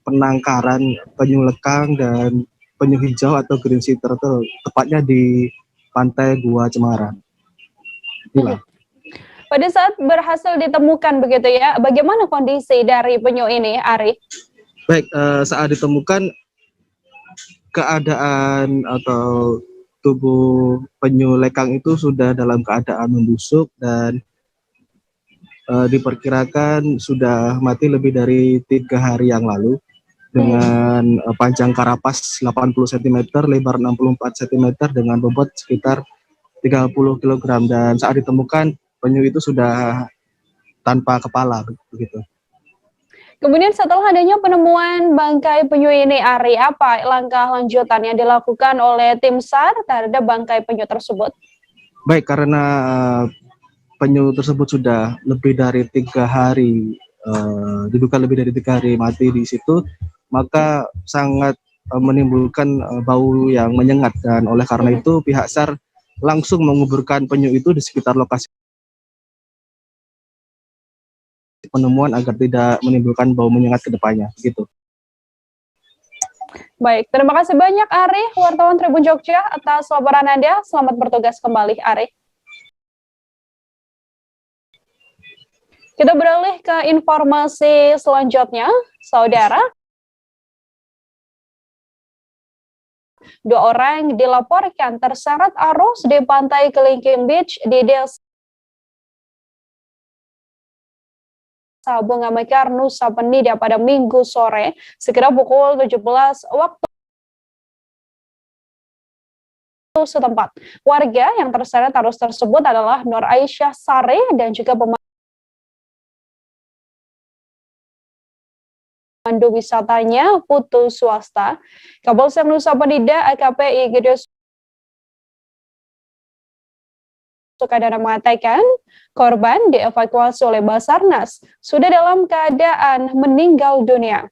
U: penangkaran penyu lekang dan penyu hijau atau green sea turtle, tepatnya di Pantai Gua Cemara. Itulah.
B: Pada saat berhasil ditemukan begitu ya, bagaimana kondisi dari penyu ini, Ari?
U: Baik, saat ditemukan keadaan atau tubuh penyu lekang itu sudah dalam keadaan membusuk dan diperkirakan sudah mati lebih dari 3 hari yang lalu, dengan panjang karapas 80 cm, lebar 64 cm dengan bobot sekitar 30 kg, dan saat ditemukan penyu itu sudah tanpa kepala begitu.
B: Kemudian setelah adanya penemuan bangkai penyu ini, Ari, apa langkah lanjutan yang dilakukan oleh tim SAR terhadap bangkai penyu tersebut?
U: Baik, karena penyu tersebut sudah lebih dari 3 hari, diduga lebih dari 3 hari mati di situ, maka sangat menimbulkan bau yang menyengat, dan oleh karena itu pihak SAR langsung menguburkan penyu itu di sekitar lokasi penemuan agar tidak menimbulkan bau menyengat ke depannya gitu.
B: Baik, terima kasih banyak Ari, wartawan Tribun Jogja, atas laporan Anda. Selamat bertugas kembali, Ari. Kita beralih ke informasi selanjutnya, saudara. 2 orang dilaporkan terseret arus di Pantai Kelingking Beach di Desa Bunga Mekar, Nusa Penida pada Minggu sore, sekitar pukul 17 waktu setempat. Warga yang terseret arus tersebut adalah Nur Aisyah Sare dan juga pemandu wisatanya Putu Swasta. Kapolsek Nusa Penida AKP Igede Sukadana mengatakan korban dievakuasi oleh Basarnas sudah dalam keadaan meninggal dunia.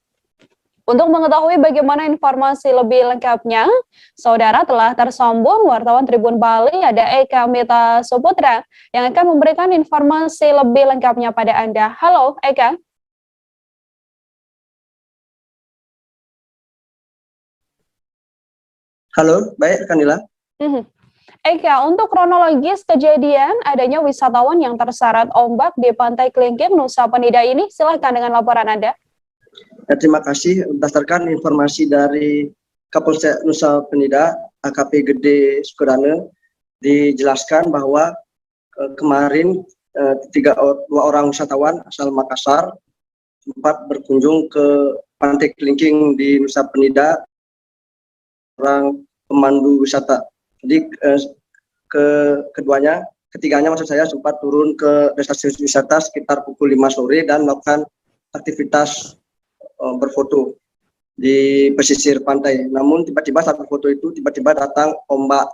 B: Untuk mengetahui bagaimana informasi lebih lengkapnya, saudara, telah tersambung wartawan Tribun Bali, ada Eka Mita Suputra yang akan memberikan informasi lebih lengkapnya pada Anda. Halo Eka.
V: Halo, baik Kanila.
B: Eka, untuk kronologis kejadian adanya wisatawan yang terseret ombak di Pantai Kelingking, Nusa Penida ini, silahkan dengan laporan Anda.
V: Ya, terima kasih. Berdasarkan informasi dari Kapolsek Nusa Penida, AKP Gede Sukadana, dijelaskan bahwa kemarin dua orang wisatawan asal Makassar sempat berkunjung ke Pantai Kelingking di Nusa Penida, orang pemandu wisata. Jadi ketiganya maksud saya sempat turun ke destinasi wisata sekitar pukul 5 sore dan melakukan aktivitas berfoto di pesisir pantai. Namun tiba-tiba saat berfoto itu tiba-tiba datang ombak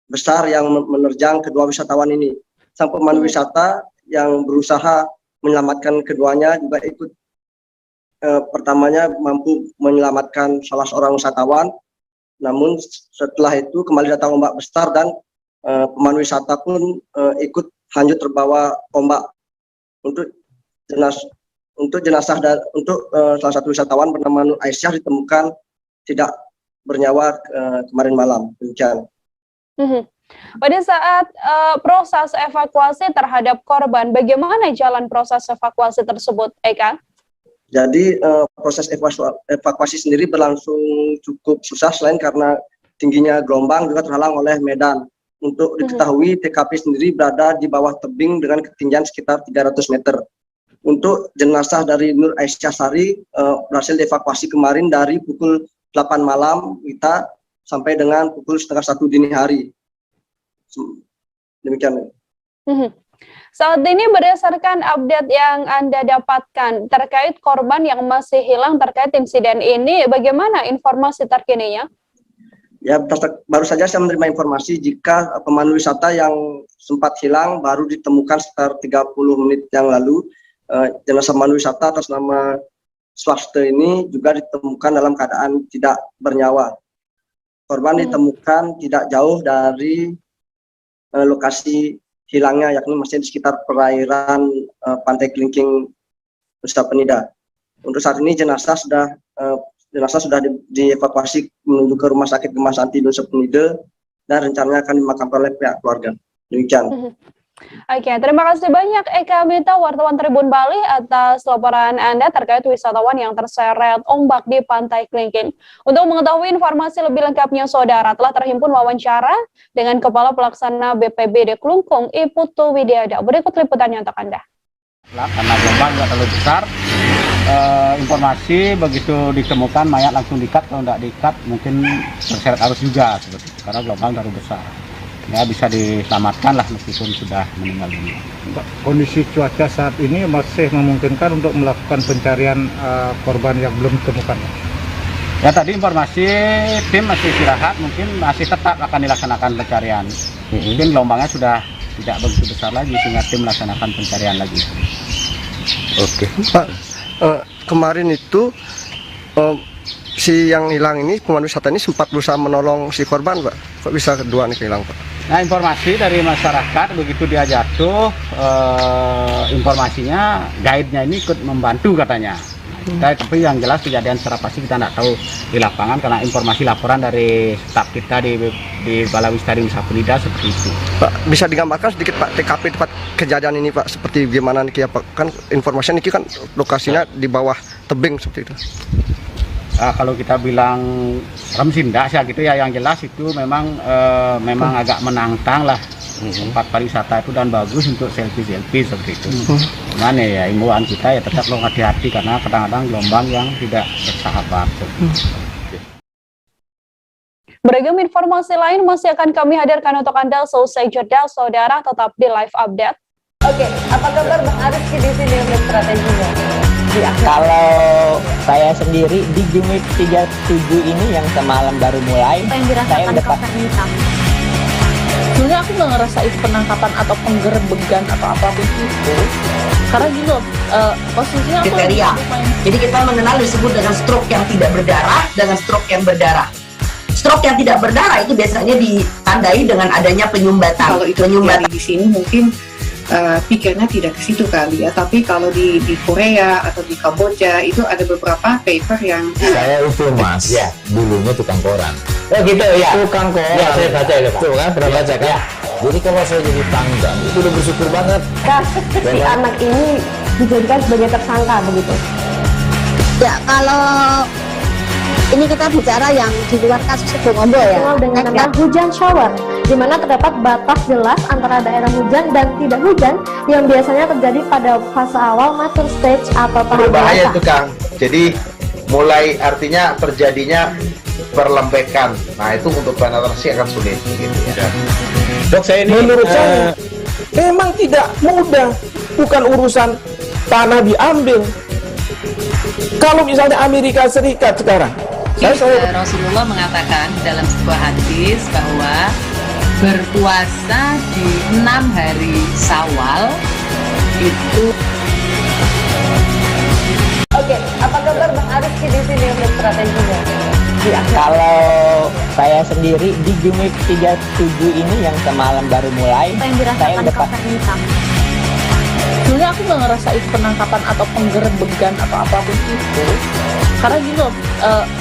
V: besar yang menerjang kedua wisatawan ini. Sang pemandu wisata yang berusaha menyelamatkan keduanya juga ikut pertamanya mampu menyelamatkan salah seorang wisatawan. Namun setelah itu kembali datang ombak besar dan pemandu wisata pun ikut hanyut terbawa ombak. Untuk salah satu wisatawan bernama Nur Aisyah ditemukan tidak bernyawa kemarin malam. Demikian.
B: Pada saat proses evakuasi terhadap korban, bagaimana jalan proses evakuasi tersebut, Eka?
V: Jadi proses evakuasi sendiri berlangsung cukup susah selain karena tingginya gelombang juga terhalang oleh medan. Untuk diketahui TKP sendiri berada di bawah tebing dengan ketinggian sekitar 300 meter. Untuk jenazah dari Nur Aisyah Sari berhasil dievakuasi kemarin dari pukul 8 malam kita sampai dengan pukul setengah 1 dini hari. Demikian.
B: Saat ini berdasarkan update yang Anda dapatkan terkait korban yang masih hilang terkait insiden ini, bagaimana informasi terkininya?
V: Ya, baru saja saya menerima informasi jika pemandu wisata yang sempat hilang baru ditemukan sekitar 30 menit yang lalu. Jenazah pemandu wisata atas nama Swasta ini juga ditemukan dalam keadaan tidak bernyawa. Korban ditemukan tidak jauh dari lokasi hilangnya, yakni masih di sekitar perairan Pantai Kelingking Nusa Penida. Untuk saat ini jenazah sudah dievakuasi menuju ke Rumah Sakit Gemah Santi Nusa Penida dan rencananya akan dimakamkan oleh pihak keluarga. Demikian.
B: Oke, terima kasih banyak Eka Mita, wartawan Tribun Bali atas laporan Anda terkait wisatawan yang terseret ombak di Pantai Kelingking. Untuk mengetahui informasi lebih lengkapnya, saudara, telah terhimpun wawancara dengan Kepala Pelaksana BPBD Kelungkung, Iputu Widiada. Berikut liputannya untuk Anda.
A: Karena gelombang nggak terlalu besar, informasi begitu ditemukan mayat langsung diikat, kalau tidak diikat mungkin terseret arus juga seperti itu, karena gelombang terlalu besar. Ya bisa diselamatkan lah meskipun sudah meninggal dunia.
C: Kondisi cuaca saat ini masih memungkinkan untuk melakukan pencarian korban yang belum ditemukan.
A: Ya tadi informasi tim masih istirahat, mungkin masih tetap akan dilaksanakan pencarian. Mungkin gelombangnya sudah tidak begitu besar lagi sehingga tim melaksanakan pencarian lagi.
W: Oke, Pak. Kemarin itu si yang hilang ini, pemandu wisata ini sempat berusaha menolong si korban, Pak. Kok bisa kedua nih hilang, Pak?
A: Nah, informasi dari masyarakat begitu dia jatuh, informasinya guide-nya ini ikut membantu katanya. Tapi yang jelas kejadian secara pasti kita tidak tahu di lapangan karena informasi laporan dari staf kita di Balai Wisata Nusa Penida seperti itu.
W: Pak, bisa digambarkan sedikit Pak TKP tempat kejadian ini Pak, seperti gimana nih Pak? Kan informasinya ini kan lokasinya di bawah tebing seperti itu.
A: Kalau kita bilang serem sih enggak sih gitu ya, yang jelas itu memang agak menantang lah. Tempat pariwisata itu dan bagus untuk selfie seperti itu. Cuman ya imbauan kita ya tetap lo hati-hati karena kadang-kadang gelombang yang tidak bersahabat.
B: Beragam informasi lain masih akan kami hadirkan untuk Anda selesai jeda, saudara, tetap di live update.
X: Oke, apa kabar Bang Arif di sini untuk strateginya?
J: Kalau saya sendiri di Jumip 37 ini yang semalam baru mulai, saya udah
K: sebenarnya aku nggak ngerasa itu penangkapan atau penggerbegan atau apapun itu, karena gini loh, posisinya aku
I: kriteria. Jadi kita mengenal disebut dengan stroke yang tidak berdarah dengan stroke yang berdarah. Stroke yang tidak berdarah itu biasanya ditandai dengan adanya penyumbatan.
L: Kalau itu terjadi di sini mungkin pikirnya tidak ke situ kali ya, tapi kalau di Korea atau di Kamboja itu ada beberapa paper yang
M: saya itu Mas, ya dulunya tukang koran. Oh gitu ya, tukang koran. Ya saya baca ya Pak. Tuh kan pernah baca kan? Ya. Jadi kalau saya jadi tanggang itu udah bersyukur banget.
Q: Si anak ini dijadikan sebagai tersangka begitu. Ya kalau Ini kita bicara yang di luar kasus Sibolombo ya.
D: Dengan nama hujan shower, di mana terdapat batas jelas antara daerah hujan dan tidak hujan yang biasanya terjadi pada fase awal mature stage atau tahap
N: Berbahaya
D: dewasa.
N: itu Kang. Jadi mulai artinya terjadinya perlembekan. Nah itu untuk penetrasi akan sulit. Gitu ya.
O: Dok, saya ini menurut saya memang tidak mudah, bukan urusan tanah diambil. Kalau misalnya Amerika Serikat sekarang,
P: Rasulullah mengatakan dalam sebuah hadis bahwa berpuasa di 6 hari Syawal itu.
X: Oke, apa kabar Bang Arif di sini untuk strateginya?
J: Kalau saya sendiri di Jumip 37 ini yang semalam baru mulai, saya udah
K: Sebenarnya aku nggak ngerasa itu penangkapan atau penggerebegan atau apapun itu, karena gini loh,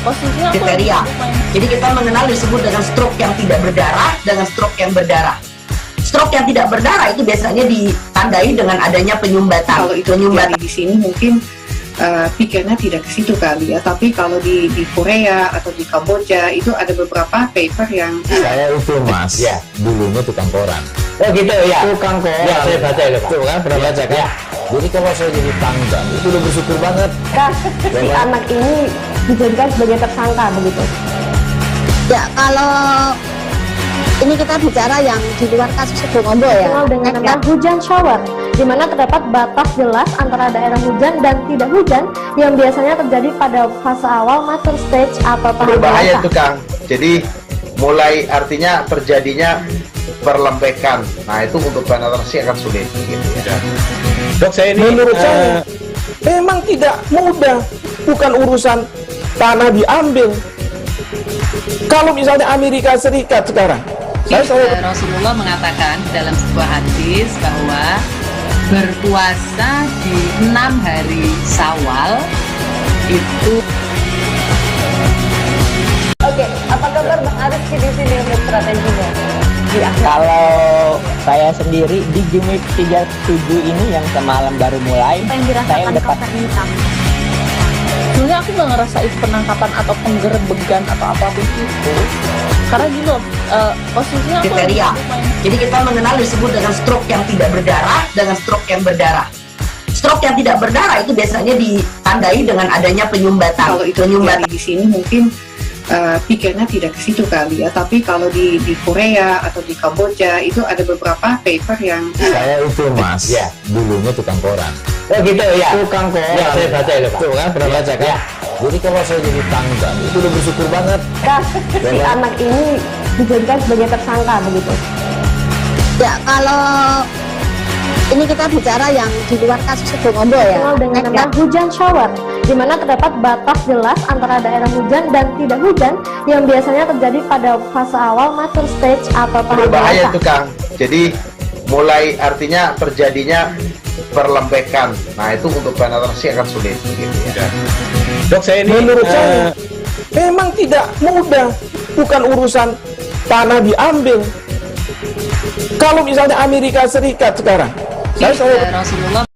K: posisinya aku
I: kriteria. Jadi kita mengenal disebut dengan stroke yang tidak berdarah dengan stroke yang berdarah. Stroke yang tidak berdarah itu biasanya ditandai dengan adanya penyumbatan.
L: Kalau itu terjadi di sini mungkin pikirnya tidak ke situ kali ya, tapi kalau di Korea atau di Kamboja itu ada beberapa paper yang
M: saya itu Mas, ya dulunya tukang koran. Oh gitu ya, tukang koran. Ya saya baca itu Pak. Tuh kan pernah baca kan? Ya. Jadi kalau saya jadi tanggang itu udah bersyukur banget.
D: Si anak ini dijadikan sebagai tersangka begitu.
Q: Ya, kalau ini kita bicara yang di luar kasus Sibolombo ya.
D: Dengan nama hujan shower, di mana terdapat batas jelas antara daerah hujan dan tidak hujan yang biasanya terjadi pada fase awal mature stage atau tahap
N: Berbahaya
D: dewasa.
N: itu Kang. Jadi mulai artinya terjadinya perlembekan. Nah itu untuk penetrasi akan sulit. Gitu ya.
O: Dok, saya ini menurut saya memang tidak mudah, bukan urusan tanah diambil. Kalau misalnya Amerika Serikat sekarang,
P: Rasulullah mengatakan dalam sebuah hadis bahwa berpuasa di 6 hari Syawal itu.
X: Oke, apa kabar Bang Arif di sini untuk strateginya?
J: Kalau saya sendiri di Jumip 37 ini yang semalam baru mulai, saya udah
K: Sebenarnya aku nggak ngerasa itu penangkapan atau penggerebegan atau apapun itu, karena gini loh, posisinya aku
I: kriteria. Jadi kita mengenal disebut dengan stroke yang tidak berdarah dengan stroke yang berdarah. Stroke yang tidak berdarah itu biasanya ditandai dengan adanya penyumbatan.
L: Kalau itu terjadi di sini mungkin pikirnya tidak ke situ kali ya, tapi kalau di Korea atau di Kamboja itu ada beberapa paper yang
M: saya itu Mas, ya dulunya tukang koran. Oh gitu ya, tukang koran. Ya saya baca itu Pak. Tuh kan pernah baca kan? Ya. Jadi kalau saya jadi tanggang itu udah bersyukur banget.
D: Si anak ini dijadikan sebagai tersangka begitu.
Q: Ya, kalau ini kita bicara yang di luar kasus Sibolombo ya.
D: Dengan nama hujan shower, di mana terdapat batas jelas antara daerah hujan dan tidak hujan yang biasanya terjadi pada fase awal mature stage atau tahap
N: Berbahaya
D: dewasa.
N: itu Kang. Jadi mulai artinya terjadinya perlembekan. Nah itu untuk penetrasi akan sulit. Gitu ya.
O: Dok, saya ini menurut saya memang tidak mudah, bukan urusan tanah diambil. Kalau misalnya Amerika Serikat sekarang,
P: Rasulullah.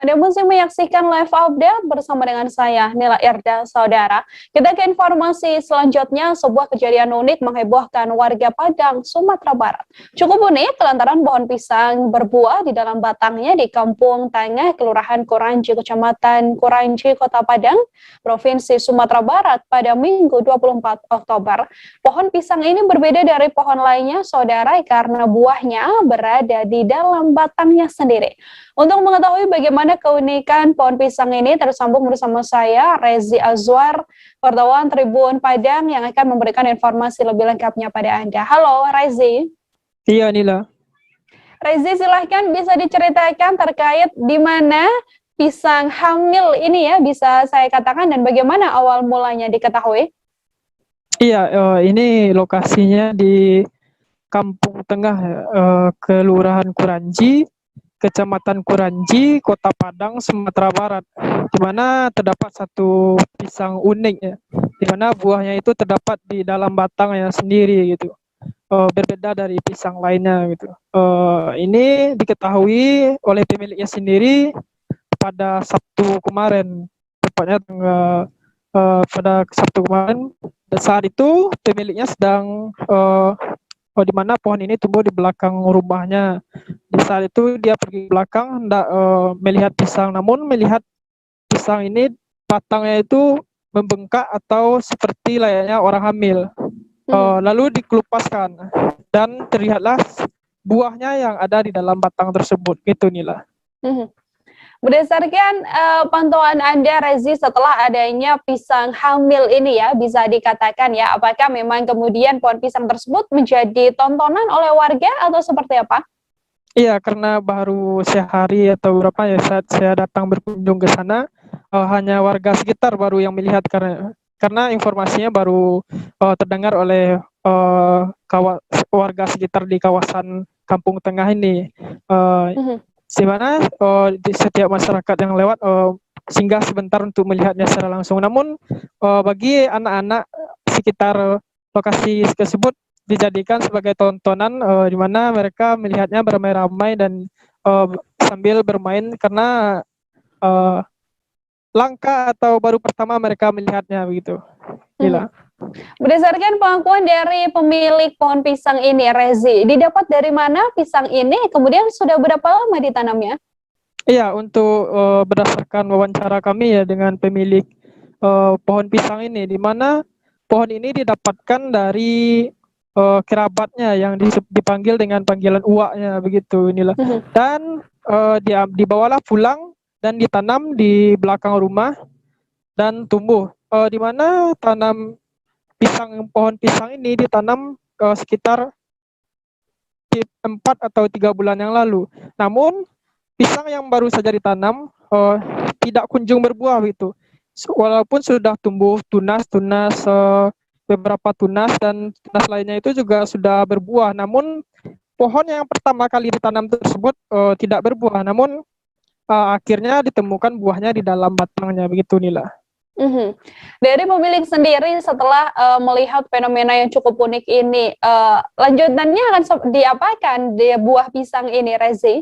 B: Anda masih menyaksikan live update bersama dengan saya, Nila Irda, saudara. Kita ke informasi selanjutnya, sebuah kejadian unik menghebohkan warga Padang, Sumatera Barat. Cukup unik lantaran pohon pisang berbuah di dalam batangnya di Kampung Tengah, Kelurahan Kuranji, Kecamatan Kuranji, Kota Padang, Provinsi Sumatera Barat pada Minggu 24 Oktober. Pohon pisang ini berbeda dari pohon lainnya, saudara, karena buahnya berada di dalam batangnya sendiri. Untuk mengetahui bagaimana keunikan pohon pisang ini, tersambung bersama saya, Rezi Azwar, wartawan Tribun Padang, yang akan memberikan informasi lebih lengkapnya pada Anda. Halo, Rezi.
E: Iya, Nila.
B: Rezi, silahkan bisa diceritakan terkait di mana pisang hamil ini ya, bisa saya katakan, dan bagaimana awal mulanya diketahui?
E: Iya, ini lokasinya di Kampung Tengah, Kelurahan Kuranji, Kecamatan Kuranji, Kota Padang, Sumatera Barat, di mana terdapat satu pisang unik ya, di mana buahnya itu terdapat di dalam batangnya sendiri gitu, berbeda dari pisang lainnya gitu. Ini diketahui oleh pemiliknya sendiri pada Sabtu kemarin, tepatnya tanggal pada Sabtu kemarin. Saat itu pemiliknya sedang di mana pohon ini tumbuh di belakang rumahnya. Di saat itu dia pergi ke belakang hendak melihat pisang, namun melihat pisang ini batangnya itu membengkak atau seperti layaknya orang hamil. Lalu dikelupaskan dan terlihatlah buahnya yang ada di dalam batang tersebut. Gitu Nila.
B: Berdasarkan pantauan Anda, Rezi, setelah adanya pisang hamil ini ya, bisa dikatakan ya, apakah memang kemudian pohon pisang tersebut menjadi tontonan oleh warga atau seperti apa?
E: Iya, karena baru sehari atau berapa ya saat saya datang berkunjung ke sana, hanya warga sekitar baru yang melihat karena informasinya baru terdengar oleh warga sekitar di kawasan Kampung Tengah ini. Di mana di setiap masyarakat yang lewat singgah sebentar untuk melihatnya secara langsung. Namun bagi anak-anak sekitar lokasi tersebut dijadikan sebagai tontonan di mana mereka melihatnya beramai-ramai dan sambil bermain karena langka atau baru pertama mereka melihatnya begitu. Gila.
B: Berdasarkan pengakuan dari pemilik pohon pisang ini, Rezi, didapat dari mana pisang ini? Kemudian sudah berapa lama ditanamnya?
E: Iya, untuk berdasarkan wawancara kami ya dengan pemilik pohon pisang ini, di mana pohon ini didapatkan dari kerabatnya yang dipanggil dengan panggilan uaknya begitu inilah. Dan dibawalah pulang dan ditanam di belakang rumah dan tumbuh. Di mana pohon pisang ini ditanam sekitar 4 atau 3 bulan yang lalu. Namun pisang yang baru saja ditanam tidak kunjung berbuah gitu. Walaupun sudah tumbuh tunas beberapa tunas dan tunas lainnya itu juga sudah berbuah. Namun pohon yang pertama kali ditanam tersebut tidak berbuah. Namun akhirnya ditemukan buahnya di dalam batangnya begitu Nila.
B: Dari pemilik sendiri setelah melihat fenomena yang cukup unik ini, lanjutannya akan diapakan di buah pisang ini, Rezi?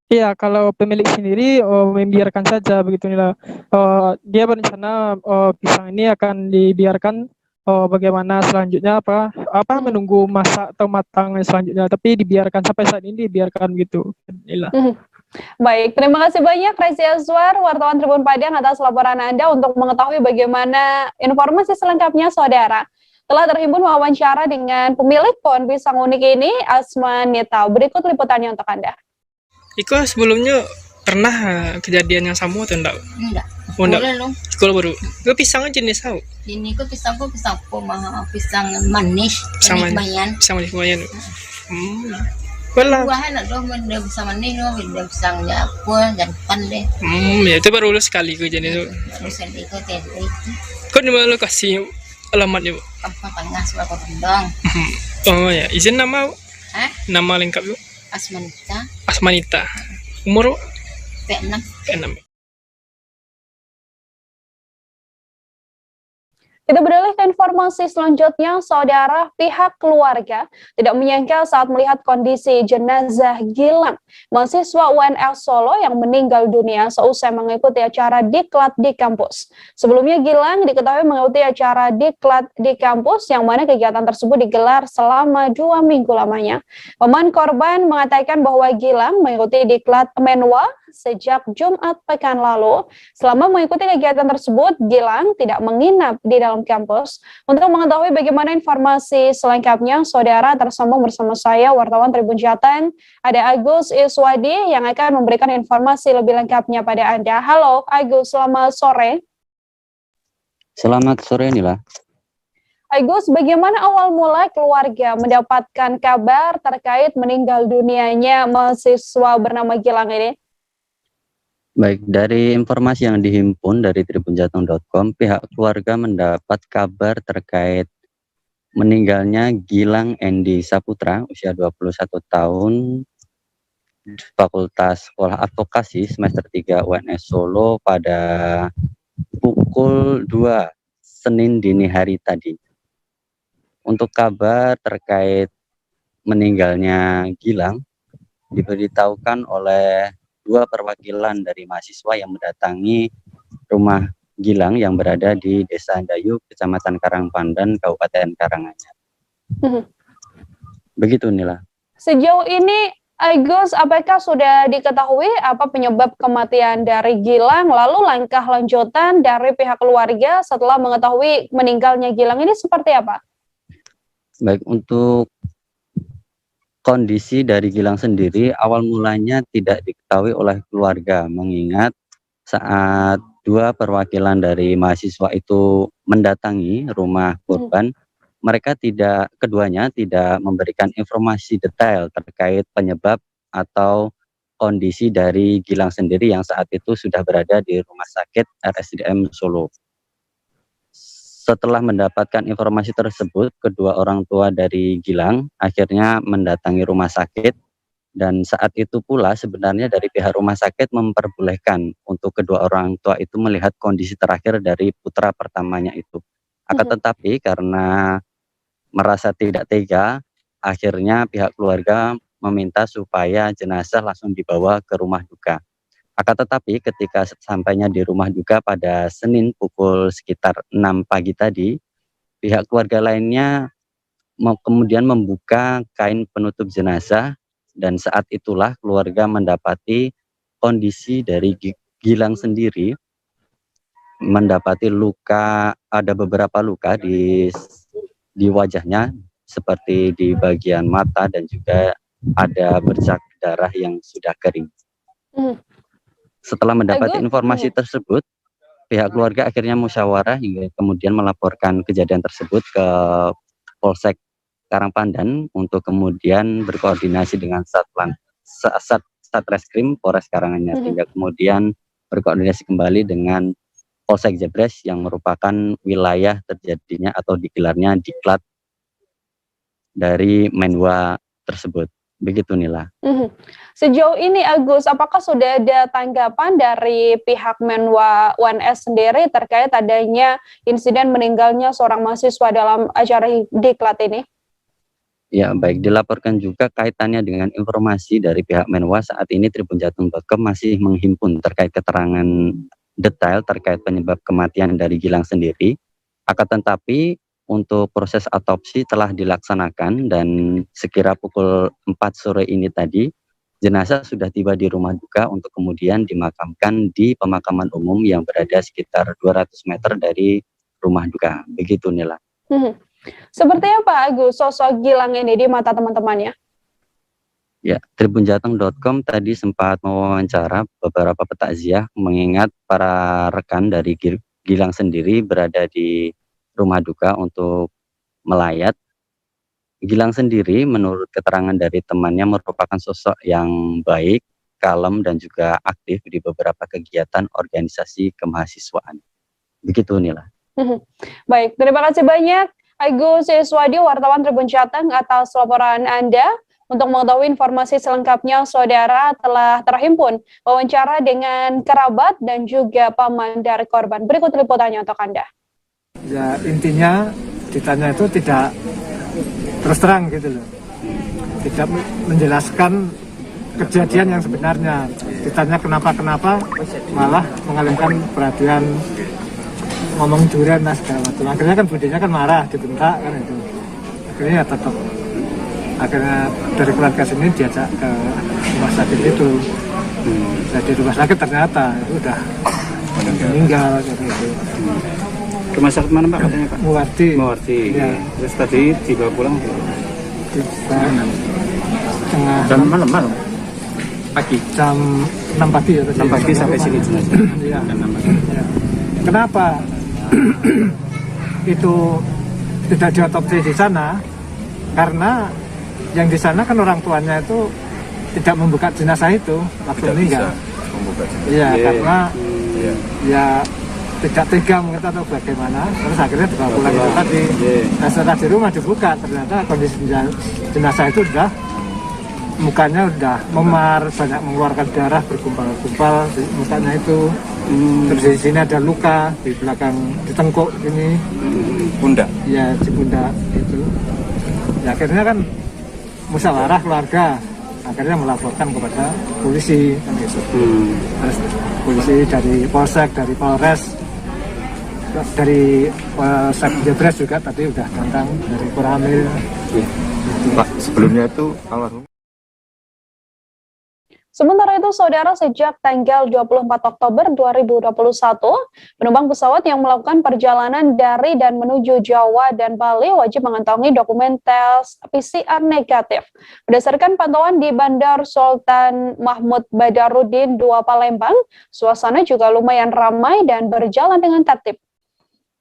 E: Iya, kalau pemilik sendiri membiarkan saja begitu Nila. Dia berencana pisang ini akan dibiarkan bagaimana selanjutnya menunggu masak atau matang selanjutnya, tapi dibiarkan sampai saat ini dibiarkan gitu Nila.
B: Baik, terima kasih banyak Rezi Azwar, wartawan Tribun Padang atas laporan Anda. Untuk mengetahui bagaimana informasi selengkapnya, saudara, telah terhimpun wawancara dengan pemilik pohon pisang unik ini, Asmanita. Berikut liputannya untuk Anda.
F: Iko sebelumnya pernah kejadian yang sama atau enggak?
G: Enggak.
F: Boleh loh. Sekolah baru. Itu pisangnya jenis apa?
G: Ini kok pisang pisang manis.
F: Pisang manis. Pisang manis lumayan.
G: Buahan ada pisang manis, ada pisangnya apa, jantan deh.
F: Ya itu baru sekali kok jadi itu.
G: Sekali kok itu.
F: Kok di mana lokasi alamatnya, Bu?
G: Kampung Tengah, Sulawesi Kendong.
F: Oh ya, izin nama, Bu? Nama lengkap, Bu? Asmanita. Umur? 6.
B: Kita beralih ke informasi selanjutnya, saudara. Pihak keluarga tidak menyangka saat melihat kondisi jenazah Gilang, mahasiswa UNL Solo yang meninggal dunia seusai mengikuti acara diklat di kampus. Sebelumnya Gilang diketahui mengikuti acara diklat di kampus yang mana kegiatan tersebut digelar selama 2 minggu lamanya. Paman korban mengatakan bahwa Gilang mengikuti diklat menwa sejak Jumat pekan lalu. Selama mengikuti kegiatan tersebut, Gilang tidak menginap di dalam kampus. Untuk mengetahui bagaimana informasi selengkapnya, saudara, tersambung bersama saya, wartawan Tribun Jateng, ada Agus Iswadi yang akan memberikan informasi lebih lengkapnya pada Anda. Halo Agus, selamat sore.
H: Selamat sore Nila.
B: Agus, bagaimana awal mula keluarga mendapatkan kabar terkait meninggal dunianya mahasiswa bernama Gilang ini?
H: Baik, dari informasi yang dihimpun dari tribunjateng.com, pihak keluarga mendapat kabar terkait meninggalnya Gilang Endi Saputra, usia 21 tahun, Fakultas Sekolah Advokasi semester 3 UNS Solo pada pukul 2 Senin dini hari tadi. Untuk kabar terkait meninggalnya Gilang diberitahukan oleh 2 perwakilan dari mahasiswa yang mendatangi rumah Gilang yang berada di Desa Dayu, Kecamatan Karangpandan, Kabupaten Karanganyar. Begitu Nila.
B: Sejauh ini, Agus, apakah sudah diketahui apa penyebab kematian dari Gilang? Lalu langkah lanjutan dari pihak keluarga setelah mengetahui meninggalnya Gilang ini seperti apa?
H: Baik, untuk kondisi dari Gilang sendiri awal mulanya tidak diketahui oleh keluarga, mengingat saat dua perwakilan dari mahasiswa itu mendatangi rumah korban, keduanya tidak memberikan informasi detail terkait penyebab atau kondisi dari Gilang sendiri yang saat itu sudah berada di Rumah Sakit RSDM Solo. Setelah mendapatkan informasi tersebut, kedua orang tua dari Gilang akhirnya mendatangi rumah sakit, dan saat itu pula sebenarnya dari pihak rumah sakit memperbolehkan untuk kedua orang tua itu melihat kondisi terakhir dari putra pertamanya itu. Akan tetapi karena merasa tidak tega, akhirnya pihak keluarga meminta supaya jenazah langsung dibawa ke rumah duka. Akan tetapi ketika sampainya di rumah duka pada Senin pukul sekitar 6 pagi tadi, pihak keluarga lainnya kemudian membuka kain penutup jenazah, dan saat itulah keluarga mendapati kondisi dari Gilang sendiri, mendapati luka, ada beberapa luka di wajahnya seperti di bagian mata dan juga ada bercak darah yang sudah kering. Setelah mendapat informasi tersebut, pihak keluarga akhirnya musyawarah hingga kemudian melaporkan kejadian tersebut ke Polsek Karangpandan untuk kemudian berkoordinasi dengan Satreskrim Polres Karanganyar, hingga kemudian berkoordinasi kembali dengan Polsek Jebres yang merupakan wilayah terjadinya atau digelarnya diklat dari Menwa tersebut. Begitu Nila.
B: Sejauh ini Agus, apakah sudah ada tanggapan dari pihak Menwa UNS sendiri terkait adanya insiden meninggalnya seorang mahasiswa dalam acara diklat ini?
H: Ya, baik, dilaporkan juga kaitannya dengan informasi dari pihak Menwa. Saat ini tribunjatung.com masih menghimpun terkait keterangan detail terkait penyebab kematian dari Gilang sendiri. Akan tetapi untuk proses autopsi telah dilaksanakan, dan sekira pukul 4 sore ini tadi jenazah sudah tiba di rumah duka untuk kemudian dimakamkan di pemakaman umum yang berada sekitar 200 meter dari rumah duka. Begitu Nila.
B: Seperti apa Agus sosok Gilang ini di mata teman-temannya?
H: Ya, tribunjateng.com tadi sempat mewawancara beberapa petakziah, mengingat para rekan dari Gilang sendiri berada di rumah duka untuk melayat. Gilang sendiri menurut keterangan dari temannya merupakan sosok yang baik, kalem, dan juga aktif di beberapa kegiatan organisasi kemahasiswaan. Begitu Nila.
B: Baik, terima kasih banyak Agus Yeswadi, wartawan Tribun Jateng, atas laporan Anda. Untuk mengetahui informasi selengkapnya, saudara, telah terhimpun wawancara dengan kerabat dan juga paman dari korban. Berikut liputannya untuk Anda.
C: Ya, intinya ditanya itu tidak terus terang gitu loh, tidak menjelaskan kejadian yang sebenarnya. Ditanya kenapa malah mengalihkan perhatian, ngomong durian lah segala macam. Akhirnya kan budinya kan marah, dibentak kan itu. Akhirnya ya tetap, akhirnya dari keluarga sini diajak ke rumah sakit itu. Jadi rumah sakit ternyata itu udah meninggal gitu.
A: Rumah sakit mana Pak katanya Pak?
C: Muwarti.
A: Ya. Terus tadi dibawa pulang?
C: Jam
A: malam. Pagi.
C: Jam 6 pagi ya.
A: 6 pagi sampai sini jenazah.
C: Iya. Ya. Kenapa itu tidak diotopsi di sana? Karena yang di sana kan orang tuanya itu tidak membuka jenazah itu waktu meninggal. Iya, karena ya tidak tega mungkin atau bagaimana, terus akhirnya dibawa pulang itu tadi. Setelah di rumah dibuka, ternyata kondisi jenazah itu sudah, mukanya udah memar, banyak mengeluarkan darah, bergumpal-gumpal di mukanya itu. Terus di sini ada luka di belakang, di tengkuk ini.
A: Pundak?
C: Ya, di pundak itu. Ya, akhirnya kan musyawarah keluarga, akhirnya melaporkan kepada polisi kan gitu. Terus polisi dari Polsek, dari Polres dari Polsek Jebres juga tadi udah datang dari Koramil.
R: Pak, sebelumnya itu almarhum.
B: Sementara itu, saudara, sejak tanggal 24 Oktober 2021, penumpang pesawat yang melakukan perjalanan dari dan menuju Jawa dan Bali wajib mengantongi dokumen tes PCR negatif. Berdasarkan pantauan di Bandar Sultan Mahmud Badarudin II Palembang, suasana juga lumayan ramai dan berjalan dengan tertib.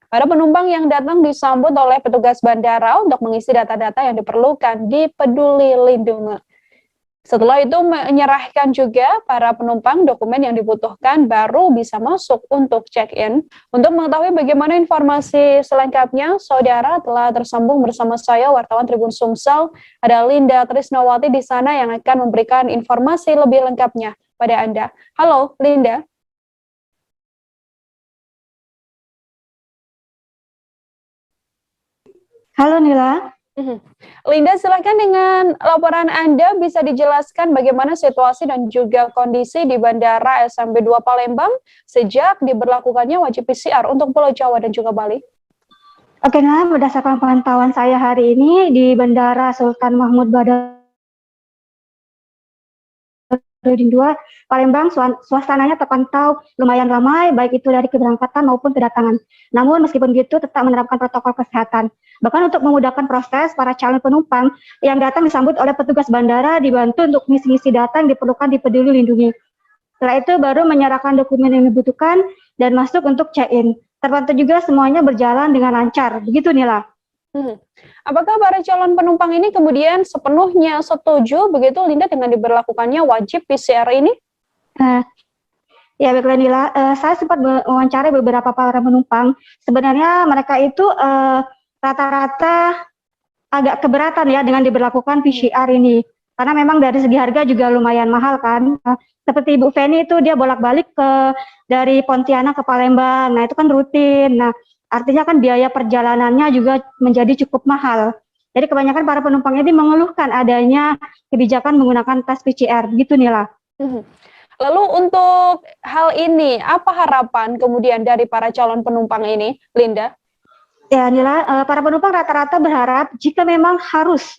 B: Para penumpang yang datang disambut oleh petugas bandara untuk mengisi data-data yang diperlukan di Peduli Lindungi. Setelah itu menyerahkan juga para penumpang dokumen yang dibutuhkan baru bisa masuk untuk check-in. Untuk mengetahui bagaimana informasi selengkapnya, saudara telah tersambung bersama saya, wartawan Tribun Sumsel. Ada Linda Trisnawati di sana yang akan memberikan informasi lebih lengkapnya pada Anda. Halo, Linda.
S: Halo, Nila.
B: Linda, silakan dengan laporan Anda bisa dijelaskan bagaimana situasi dan juga kondisi di Bandara SMB 2 Palembang sejak diberlakukannya wajib PCR untuk Pulau Jawa dan juga Bali.
S: Oke, nah, berdasarkan pantauan saya hari ini di Bandara Sultan Mahmud Badarudin II Palembang, suasananya terpantau lumayan ramai, baik itu dari keberangkatan maupun kedatangan. Namun meskipun begitu tetap menerapkan protokol kesehatan. Bahkan untuk memudahkan proses, para calon penumpang yang datang disambut oleh petugas bandara dibantu untuk mengisi data yang diperlukan di Peduli Lindungi. Setelah itu baru menyerahkan dokumen yang dibutuhkan dan masuk untuk check-in. Terpantau juga semuanya berjalan dengan lancar. Begitu, Nila.
B: Apakah para calon penumpang ini kemudian sepenuhnya setuju begitu, Linda, dengan diberlakukannya wajib PCR ini?
S: Ya, baiklah, Nila. Saya sempat mewawancarai beberapa para penumpang. Sebenarnya mereka itu rata-rata agak keberatan ya dengan diberlakukan PCR ini. Karena memang dari segi harga juga lumayan mahal kan. Seperti Ibu Feni itu dia bolak-balik dari Pontianak ke Palembang. Nah, itu kan rutin. Nah, artinya kan biaya perjalanannya juga menjadi cukup mahal. Jadi kebanyakan para penumpang ini mengeluhkan adanya kebijakan menggunakan tes PCR. Begitu, Nila.
B: Lalu untuk hal ini, apa harapan kemudian dari para calon penumpang ini, Linda?
S: Ya, Nila, para penumpang rata-rata berharap jika memang harus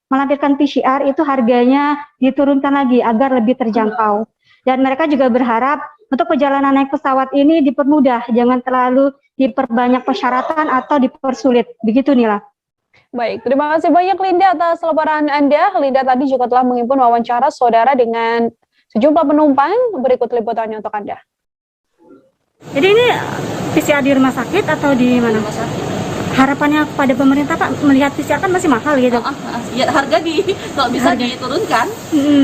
S: melampirkan PCR itu harganya diturunkan lagi agar lebih terjangkau. Dan mereka juga berharap untuk perjalanan naik pesawat ini dipermudah, jangan terlalu diperbanyak persyaratan atau dipersulit. Begitu, Nila.
B: Baik, terima kasih banyak Linda atas laporan Anda. Linda tadi juga telah menghimpun wawancara saudara dengan sejumlah penumpang. Berikut liputannya untuk Anda.
S: Jadi ini PCR di rumah sakit atau di mana? Rumah sakit. Harapannya kepada pemerintah, Pak, melihat PCR kan masih mahal gitu.
K: Ya, harga kalau bisa diturunkan,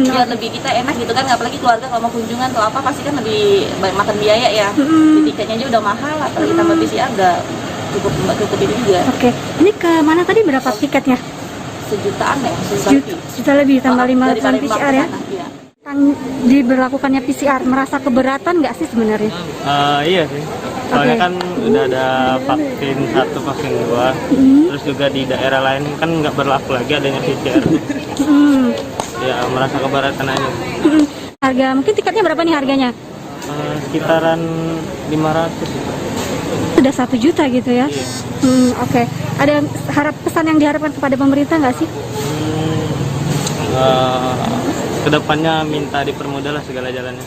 K: biar lebih kita enak gitu kan. Apalagi keluarga kalau mau kunjungan atau apa pasti kan lebih banyak makan biaya ya. Di tiketnya aja udah mahal, apalagi tambah PCR nggak cukup ini juga.
S: Oke, ini ke mana tadi, berapa tiketnya?
K: Sejutaan ya,
S: sejuta lebih tambah 5 PCR ya. Diberlakukannya PCR, merasa keberatan nggak sih sebenarnya?
T: Iya sih, soalnya kan udah ada vaksin 1, vaksin 2, terus juga di daerah lain kan nggak berlaku lagi adanya PCR. Ya merasa keberatan aja.
S: Harga, mungkin tiketnya berapa nih harganya?
T: Sekitaran 500.
S: Sudah 1 juta gitu ya? Iya. Oke. Ada pesan yang diharapkan kepada pemerintah nggak sih?
T: Kedepannya minta dipermudah lah segala jalannya.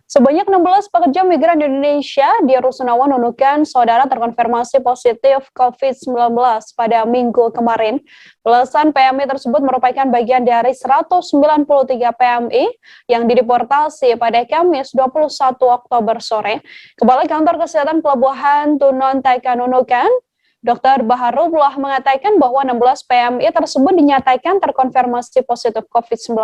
B: Sebanyak 16 pekerja migran Indonesia di Rusunawa, Nunukan, saudara terkonfirmasi positif COVID-19 pada Minggu kemarin. Belasan PMI tersebut merupakan bagian dari 193 PMI yang dideportasi pada Kamis 21 Oktober sore. Kepala Kantor Kesehatan Pelabuhan Tunon Taika Nunukan, Dr. Baharullah mengatakan bahwa 16 PMI tersebut dinyatakan terkonfirmasi positif COVID-19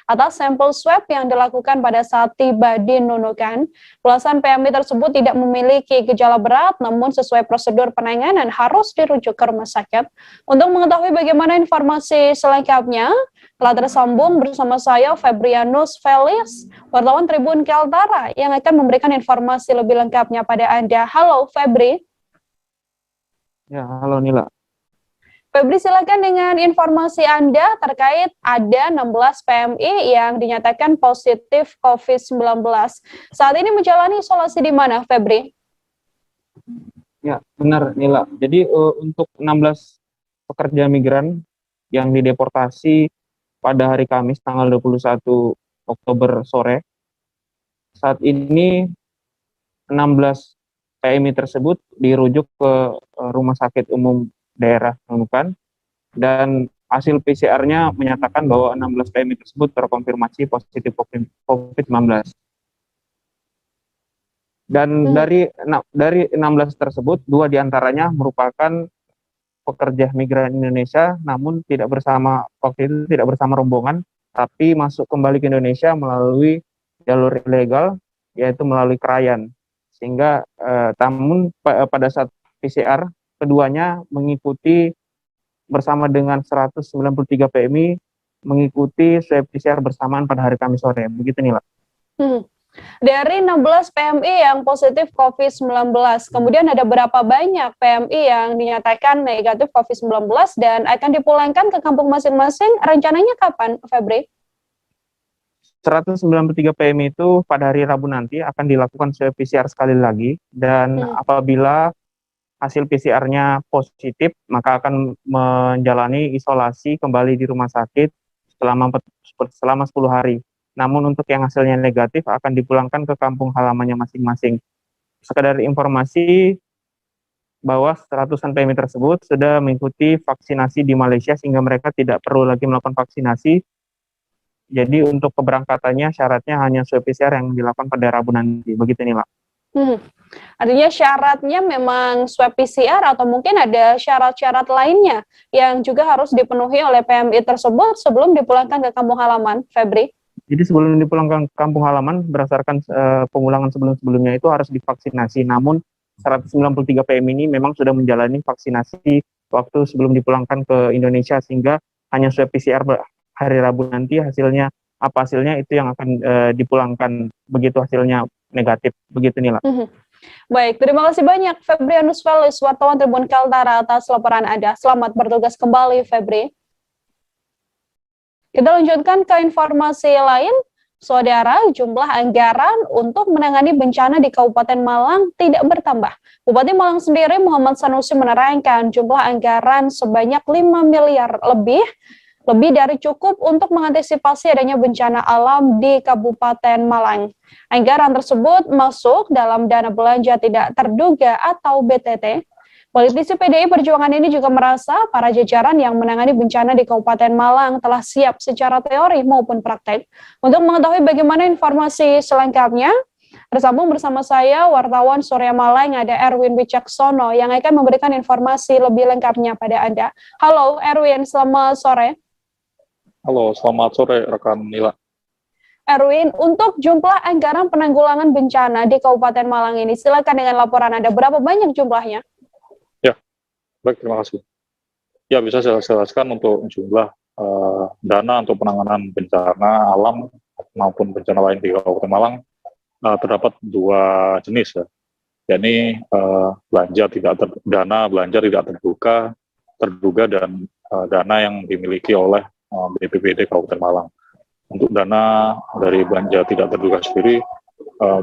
B: atas sampel swab yang dilakukan pada saat tiba di Nunukan. Belasan PMI tersebut tidak memiliki gejala berat, namun sesuai prosedur penanganan harus dirujuk ke rumah sakit. Untuk mengetahui bagaimana informasi selengkapnya, telah tersambung bersama saya Febrianus Felix, wartawan Tribun Kaltara, yang akan memberikan informasi lebih lengkapnya pada Anda. Halo Febri.
R: Ya, halo Nila.
B: Febri, silakan dengan informasi Anda terkait ada 16 PMI yang dinyatakan positif COVID-19. Saat ini menjalani isolasi di mana, Febri?
O: Ya, benar Nila. Jadi untuk 16 pekerja migran yang dideportasi pada hari Kamis tanggal 21 Oktober sore, saat ini 16 PMI tersebut dirujuk ke Rumah Sakit Umum Daerah Nunukan dan hasil PCR-nya menyatakan bahwa 16 PMI tersebut terkonfirmasi positif COVID-19. Dan dari 16 tersebut, 2 diantaranya merupakan pekerja migran Indonesia, namun waktu itu tidak bersama rombongan, tapi masuk kembali ke Indonesia melalui jalur ilegal, yaitu melalui Krayan. Sehingga namun pada saat PCR, keduanya mengikuti bersama dengan 193 PMI mengikuti swab PCR bersamaan pada hari Kamis sore. Begitu Nila.
B: Dari 16 PMI yang positif COVID-19, kemudian ada berapa banyak PMI yang dinyatakan negatif COVID-19 dan akan dipulangkan ke kampung masing-masing? Rencananya kapan, Febri?
O: 193 PMI itu pada hari Rabu nanti akan dilakukan swab PCR sekali lagi, dan apabila hasil PCR-nya positif, maka akan menjalani isolasi kembali di rumah sakit selama 10 hari. Namun untuk yang hasilnya negatif akan dipulangkan ke kampung halamannya masing-masing. Sekedar informasi bahwa 100-an PMI tersebut sudah mengikuti vaksinasi di Malaysia sehingga mereka tidak perlu lagi melakukan vaksinasi. Jadi untuk keberangkatannya syaratnya hanya swab PCR yang dilakukan pada Rabu nanti. Begitu Nila.
B: Artinya syaratnya memang swab PCR atau mungkin ada syarat-syarat lainnya yang juga harus dipenuhi oleh PMI tersebut sebelum dipulangkan ke kampung halaman, Febri?
O: Jadi sebelum dipulangkan ke kampung halaman, berdasarkan pemulangan sebelum-sebelumnya itu harus divaksinasi. Namun 193 PMI ini memang sudah menjalani vaksinasi waktu sebelum dipulangkan ke Indonesia, sehingga hanya swab PCR hari Rabu nanti hasilnya apa hasilnya itu yang akan dipulangkan begitu hasilnya negatif. Begitu Nila.
B: Baik, terima kasih banyak Febrianus Velis, wartawan Tribun Kaltara atas laporan Anda. Selamat bertugas kembali, Febri. Kita lanjutkan ke informasi lain. Saudara, jumlah anggaran untuk menangani bencana di Kabupaten Malang tidak bertambah. Bupati Malang sendiri, Muhammad Sanusi, menerangkan jumlah anggaran sebanyak 5 miliar lebih dari cukup untuk mengantisipasi adanya bencana alam di Kabupaten Malang. Anggaran tersebut masuk dalam dana belanja tidak terduga atau BTT. Politisi PDI Perjuangan ini juga merasa para jajaran yang menangani bencana di Kabupaten Malang telah siap secara teori maupun praktek. Untuk mengetahui bagaimana informasi selengkapnya, tersambung bersama saya wartawan Surya Malang ada Erwin Wicaksono yang akan memberikan informasi lebih lengkapnya pada Anda. Halo Erwin, selamat sore.
U: Halo, selamat sore rekan Nila.
B: Erwin, untuk jumlah anggaran penanggulangan bencana di Kabupaten Malang ini, silakan dengan laporan Anda, berapa banyak jumlahnya?
U: Baik, terima kasih. Ya, bisa saya jelaskan untuk jumlah dana untuk penanganan bencana alam maupun bencana lain di Kabupaten Malang terdapat 2 jenis ya. Yakni dana belanja tidak terduga dan dana yang dimiliki oleh BPBD Kabupaten Malang. Untuk dana dari belanja tidak terduga sendiri,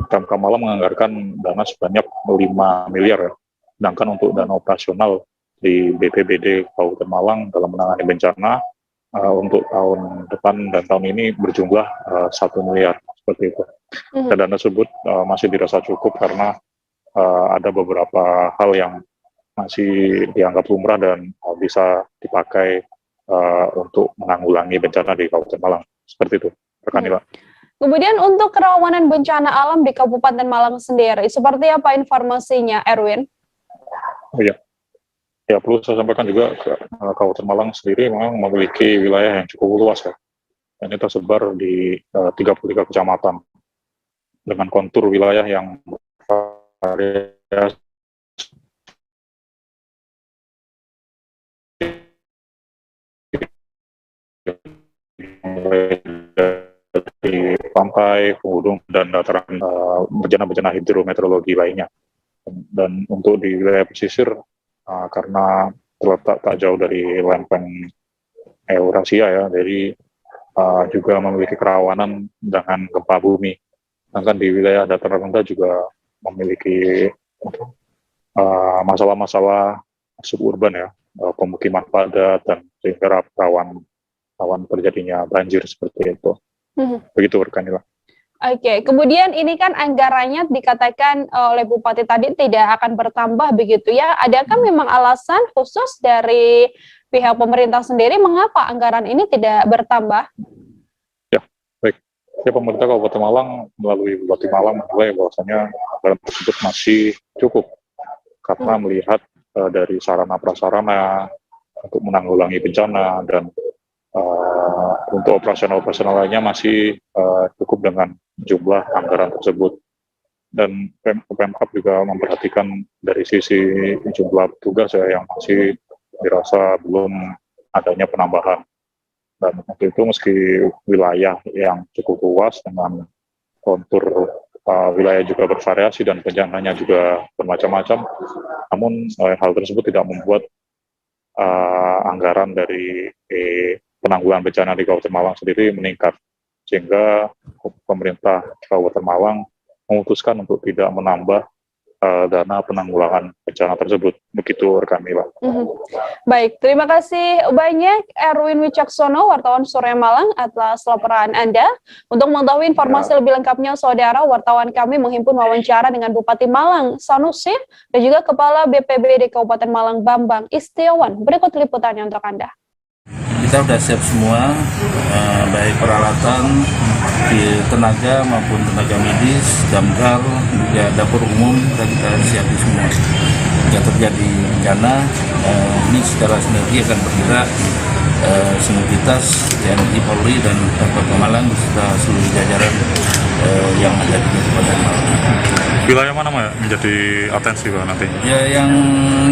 U: Pemkab Malang menganggarkan dana sebanyak 5 miliar ya. Sedangkan untuk dana operasional di BPBD Kabupaten Malang dalam menangani bencana untuk tahun depan dan tahun ini berjumlah 1 miliar seperti itu. Dan dana tersebut masih dirasa cukup karena ada beberapa hal yang masih dianggap lumrah dan bisa dipakai untuk menanggulangi bencana di Kabupaten Malang. Seperti itu, rekan Nila.
B: Kemudian untuk kerawanan bencana alam di Kabupaten Malang sendiri, seperti apa informasinya, Erwin?
U: Oh iya. Ya, perlu saya sampaikan juga Kabupaten Malang sendiri memang memiliki wilayah yang cukup luas ya. Ini tersebar di 33 kecamatan dengan kontur wilayah yang bervariasi dari pantai, penghujung, dan dataran bencana-bencana hidrometeorologi lainnya. Dan untuk di wilayah pesisir, karena terletak tak jauh dari lempeng Eurasia ya, jadi juga memiliki kerawanan dengan gempa bumi. Sedangkan di wilayah dataran rendah juga memiliki masalah-masalah suburban ya, pemukiman padat dan sehingga rawan terjadinya banjir seperti itu. Begitu Rekanila.
B: Oke, kemudian ini kan anggarannya dikatakan oleh Bupati tadi tidak akan bertambah begitu ya. Adakah memang alasan khusus dari pihak pemerintah sendiri mengapa anggaran ini tidak bertambah?
U: Ya, baik. Ya, pemerintah Kabupaten Malang melalui Bupati Malang menilai bahwasanya anggaran tersebut masih cukup karena melihat dari sarana prasarana untuk menanggulangi bencana dan untuk operasional lainnya masih cukup dengan jumlah anggaran tersebut. Dan Pemkab juga memperhatikan dari sisi jumlah petugas ya, yang masih dirasa belum adanya penambahan. Dan untuk itu meski wilayah yang cukup luas dengan kontur wilayah juga bervariasi dan bencananya juga bermacam-macam, namun hal tersebut tidak membuat anggaran dari penanggulangan bencana di Kabupaten Malang sendiri meningkat, sehingga pemerintah Kabupaten Malang memutuskan untuk tidak menambah dana penanggulangan bencana tersebut. Begitu rekan Mila.
B: Baik, terima kasih banyak Erwin Wicaksono, wartawan Surya Malang, atas laporan Anda. Untuk mengetahui informasi lebih lengkapnya, saudara, wartawan kami menghimpun wawancara dengan Bupati Malang Sanusi dan juga Kepala BPBD Kabupaten Malang Bambang Istiawan. Berikut liputannya untuk Anda.
J: Kita sudah siap semua, baik peralatan, tenaga maupun tenaga medis, damkar, juga dapur umum, kita siapin semua. Jika terjadi bencana, ini secara sinergi akan bergerak sinergitas TNI, Polri, dan Kabupaten Malang beserta seluruh jajaran yang ada di Kabupaten Malang.
U: Wilayah mana menjadi atensi Pak nanti?
J: Ya, yang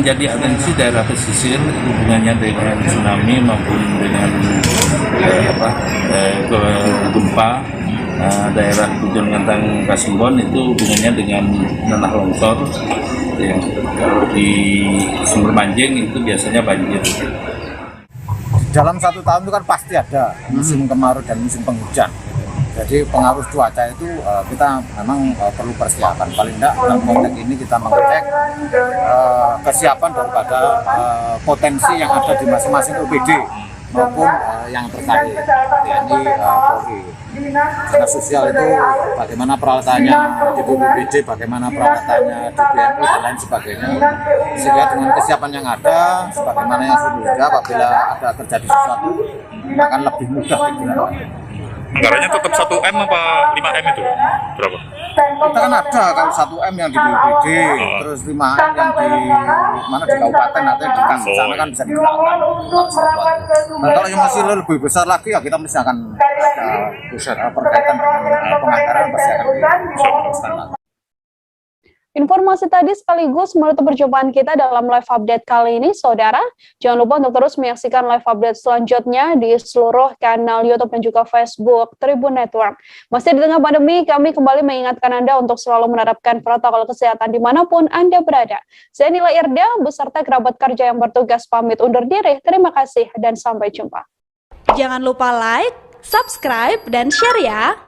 J: jadi atensi daerah pesisir hubungannya dengan tsunami maupun dengan gempa. Daerah Ujung Ngantang Kasimbon itu hubungannya dengan tanah longsor. Ya, kalau di Sumber Manjing itu biasanya banjir.
V: Dalam 1 tahun itu kan pasti ada musim kemarau dan musim penghujan. Jadi pengaruh cuaca itu kita memang perlu persiapan. Paling tidak dalam konteks ini kita mengecek kesiapan daripada potensi yang ada di masing-masing OPD maupun yang terkait TNI, Polri. Dinas sosial itu bagaimana peralatannya di BPBD, bagaimana peralatannya di BNU dan lain sebagainya. Sehingga dengan kesiapan yang ada, sebagaimana yang sudah ada, apabila ada terjadi sesuatu akan lebih mudah digerakkan.
U: Anggarannya tetap 1M apa 5M itu? Berapa?
V: Kita kan ada kalau 1M yang di BPBD, terus 5M yang di mana di kabupaten, nanti di sana kan bisa digerakkan. Nah, kalau yang masih lebih besar lagi ya kita mesti akan berkaitan dengan penganggaran pasti akan difokuskan lagi.
B: Informasi tadi sekaligus menutup perjumpaan kita dalam live update kali ini, saudara. Jangan lupa untuk terus menyaksikan live update selanjutnya di seluruh kanal YouTube dan juga Facebook Tribun Network. Masih di tengah pandemi, kami kembali mengingatkan Anda untuk selalu menerapkan protokol kesehatan dimanapun Anda berada. Saya Nila Irda, beserta kerabat kerja yang bertugas pamit undur diri. Terima kasih dan sampai jumpa.
W: Jangan lupa like, subscribe, dan share ya!